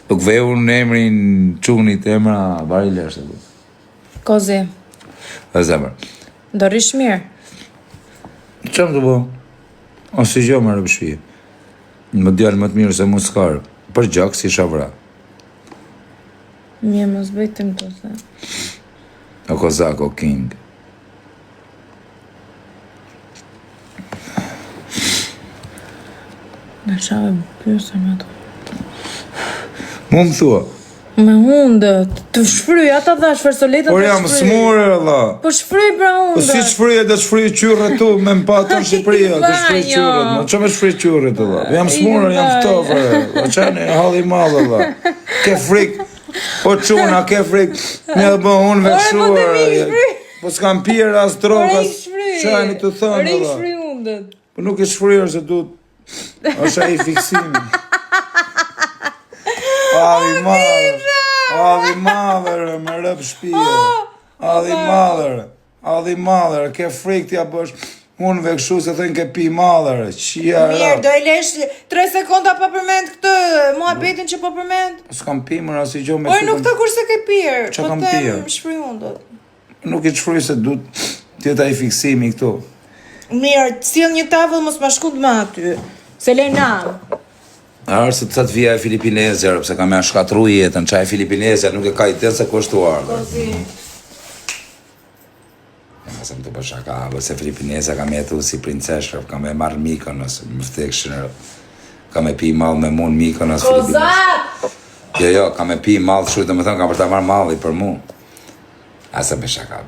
Nuk vej unë emrin qunit emra vari leshtë. Kozi, E zemër. do rish mirë. Qëmë të bo? O si gjo më rëpë shpije. Më djallë më të mirë se mu s'karë. Për gjak si shavra. Mirë, mos bëjtim të se. O kozak, o king. Në shave pysër me to. Mu më thua. Me hundët, të shfryj, ata dhash farsoletët Por jam smurë, Allah. Po shfryj pra Po si hundët. shfryje dhe shfryje qyrët tu me më patë në Shqipëria, të shfryje Banjo. qyrët, ma që me shfryje qyrët, Allah. Jam smurë, jam banjo. ftofër, o qani, halli madhë, Allah. Ke frik, po quna, ke frik, me dhe bë unë Ore, po të mi vekshuar, shfryj. po s'kam pirë as drogë, as qani të thënë, Ore, Allah. shfryj hundët. Po nuk e shfryër se du, është ai fiksimi. Adhi madhër, me rëp shpije. Adhi madhër, ke frik t'ja bësh, unë vekshu se thënë ke pi madhër, qia Mirë, do rëp. e lesh 3 sekonda pa përmend këtë, muhabetin që po përmend. S'kam pi më rasi gjo me Ore, nuk ta kurse ke pirë. Qa Po kam them pirë? shfryj hundët. Nuk i të shfryj se du t'jetë ai fiksimi këtu. Mirë, sill një tavëll mos ma shkund më aty. Selena. Arë se të vija e Filipinezja, pëse ka me shkatru jetën, qaj e Filipinezja nuk e ka i se kushtuar. Ja, se më të përshaka, se Filipinezja ka me jetu si princesh, ka me marrë Mykonos, më vdekshin, ka me pi malë me mund Mykonos, Kozat! Jo, ka me pi malë shujtë, dhe më thënë, ka për ta marrë malë i për mu. Asa beshaka,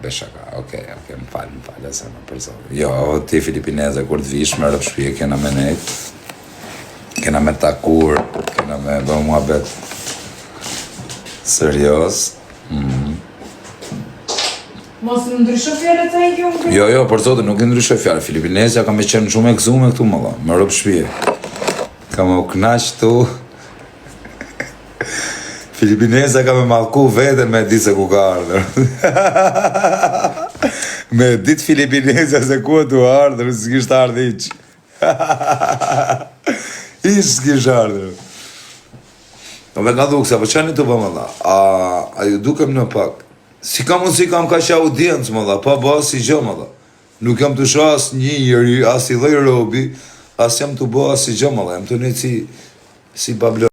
okej, më falë, asa më përzodhë. Jo, ti Filipinezja, kur të vish me rëpë shpije, kena me nejtë, kena me takur, kena me bë muhabet serios. Mos në ndryshë fjallët të i kjo? Jo, për zotë, nuk e ndryshoj fjallë. Filipinezja ka me qenë shumë e këzume këtu më dha, me rëpë shpije. Ka me u knaq tu. Filipinezja ka me malku vete me di se ku ka ardhër. Me dit Filipinezja se ku e tu ardhër, s'kisht ardhë iq. Ish s'kisht ardhër. Në me ka dhukë, se për qeni të për më dha, a ju dukem në pak. Si kam ka që audiencë më dha, pa ba si gjë më dha. Nuk jam të shë as një njëri, as i dhej robi, as jam të ba as si gjë më dha, jam të një si bablo.